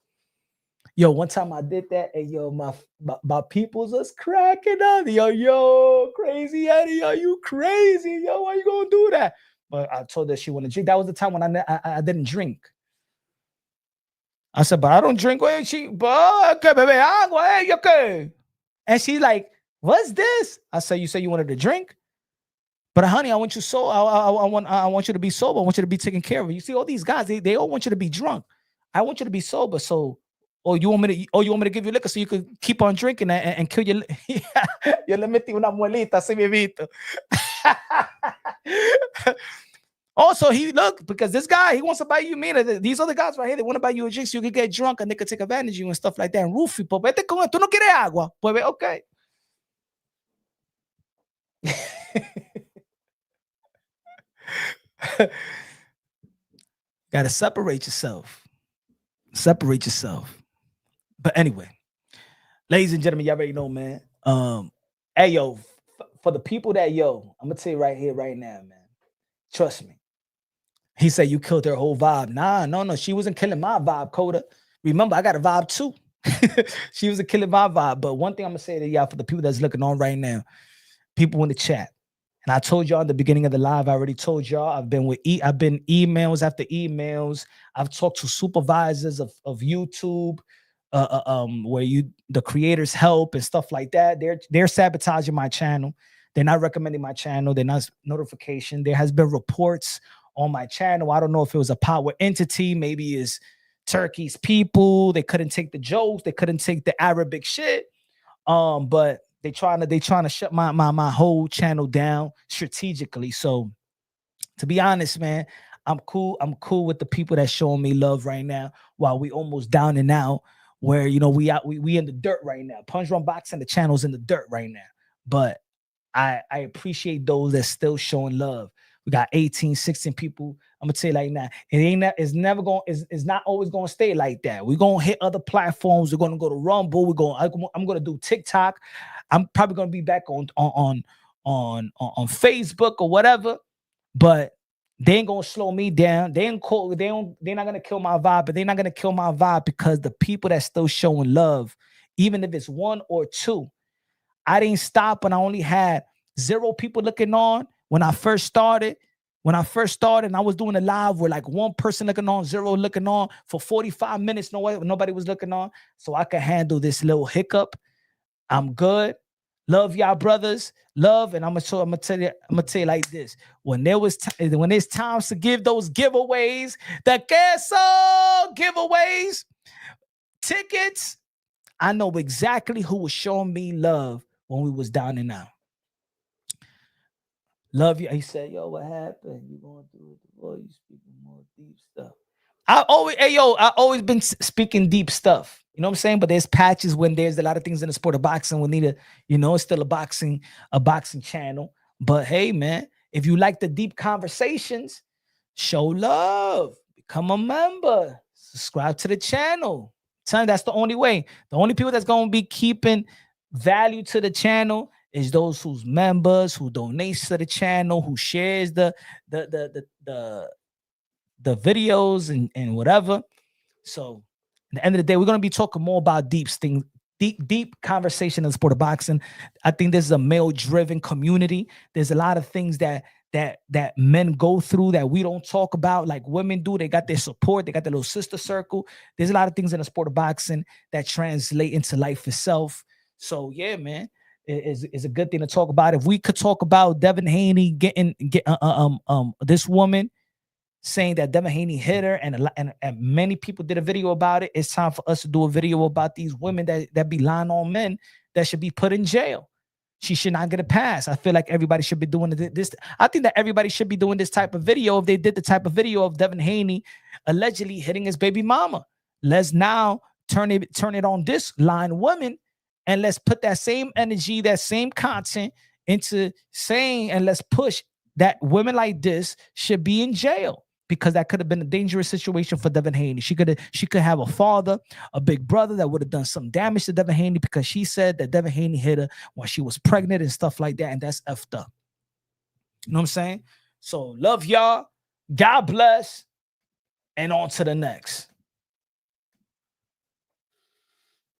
Yo, one time I did that, and yo, my peoples was cracking up. Yo, crazy Eddie, are you crazy? Yo, why you gonna do that? But I told her she wanted to drink. That was the time when I didn't drink. I said, but I don't drink. And she like, what's this? I said, you said you wanted to drink? But honey, I want you so I want you to be sober. I want you to be taken care of. You see, all these guys, they all want you to be drunk. I want you to be sober. So, you want me to give you liquor so you could keep on drinking and kill your. Yo le metí una muelita, así mismito. Also, because this guy, he wants to buy you. These other guys right here, they want to buy you a drink so you can get drunk and they could take advantage of you and stuff like that. And roofie, pues vete con tú no quieres agua, pues okay. Gotta separate yourself. But anyway, ladies and gentlemen, y'all already know, man. Hey, yo, for the people that, I'm gonna tell you right here, right now, man. Trust me. He said you killed her whole vibe. Nah, no, she wasn't killing my vibe, Coda. Remember, I got a vibe too. She was killing my vibe. But one thing I'm gonna say to y'all, for the people that's looking on right now, people in the chat. And I told y'all in the beginning of the live, I already told y'all I've been emails after emails. I've talked to supervisors of YouTube, where the creators help and stuff like that. They're sabotaging my channel. They're not recommending my channel. They're not notification. There has been reports on my channel. I don't know if it was a power entity. Maybe it's Turkey's people. They couldn't take the jokes. They couldn't take the Arabic shit. But they trying to shut my whole channel down strategically. So to be honest, man, I'm cool with the people that showing me love right now while we almost down and out, where we in the dirt right now. Punch Run Boxing, the channel's in the dirt right now. But I appreciate those that still showing love. We got 18, 16 people. I'm gonna tell you like that. It's not always gonna stay like that. We're gonna hit other platforms. We're gonna go to Rumble. I'm gonna do TikTok. I'm probably gonna be back on Facebook or whatever. but they ain't gonna slow me down. They're not gonna kill my vibe, but they're not gonna kill my vibe because the people that still showing love, even if it's one or two. I didn't stop when I only had 0 people looking on when I first started. When I first started and I was doing a live with like 1 person looking on, 0 looking on for 45 minutes, nobody was looking on. So I could handle this little hiccup. I'm good. Love y'all brothers. Love. And I'm gonna tell you like this. When it's times to give those giveaways, the queso giveaways, tickets, I know exactly who was showing me love when we was down and out. Love you. He said, yo, what happened? You going through it? Boy, you speaking more deep stuff. I always been speaking deep stuff. You know what I'm saying? But there's patches when there's a lot of things in the sport of boxing. We need to, it's still a boxing channel. But hey, man, if you like the deep conversations, show love. Become a member. Subscribe to the channel. That's the only way. The only people that's going to be keeping value to the channel is those who's members, who donates to the channel, who shares the videos and whatever. So at the end of the day, we're going to be talking more about deep conversation in the sport of boxing. I think this is a male-driven community. There's a lot of things that men go through that we don't talk about, like women do. They got their support. They got their little sister circle. There's a lot of things in the sport of boxing that translate into life itself. So yeah, man, it's a good thing to talk about. If we could talk about Devin Haney getting this woman saying that Devin Haney hit her, and many people did a video about it. It's time for us to do a video about these women that be lying on men that should be put in jail. She should not get a pass. I feel like everybody should be doing this. I think that everybody should be doing this type of video if they did the type of video of Devin Haney allegedly hitting his baby mama. Let's now turn it on this line woman, and let's put that same energy, that same content into saying, and let's push that women like this should be in jail, because that could have been a dangerous situation for Devin Haney. She could have a father, a big brother that would have done some damage to Devin Haney because she said that Devin Haney hit her while she was pregnant and stuff like that, and that's effed up. You know what I'm saying? So love y'all. God bless. And on to the next.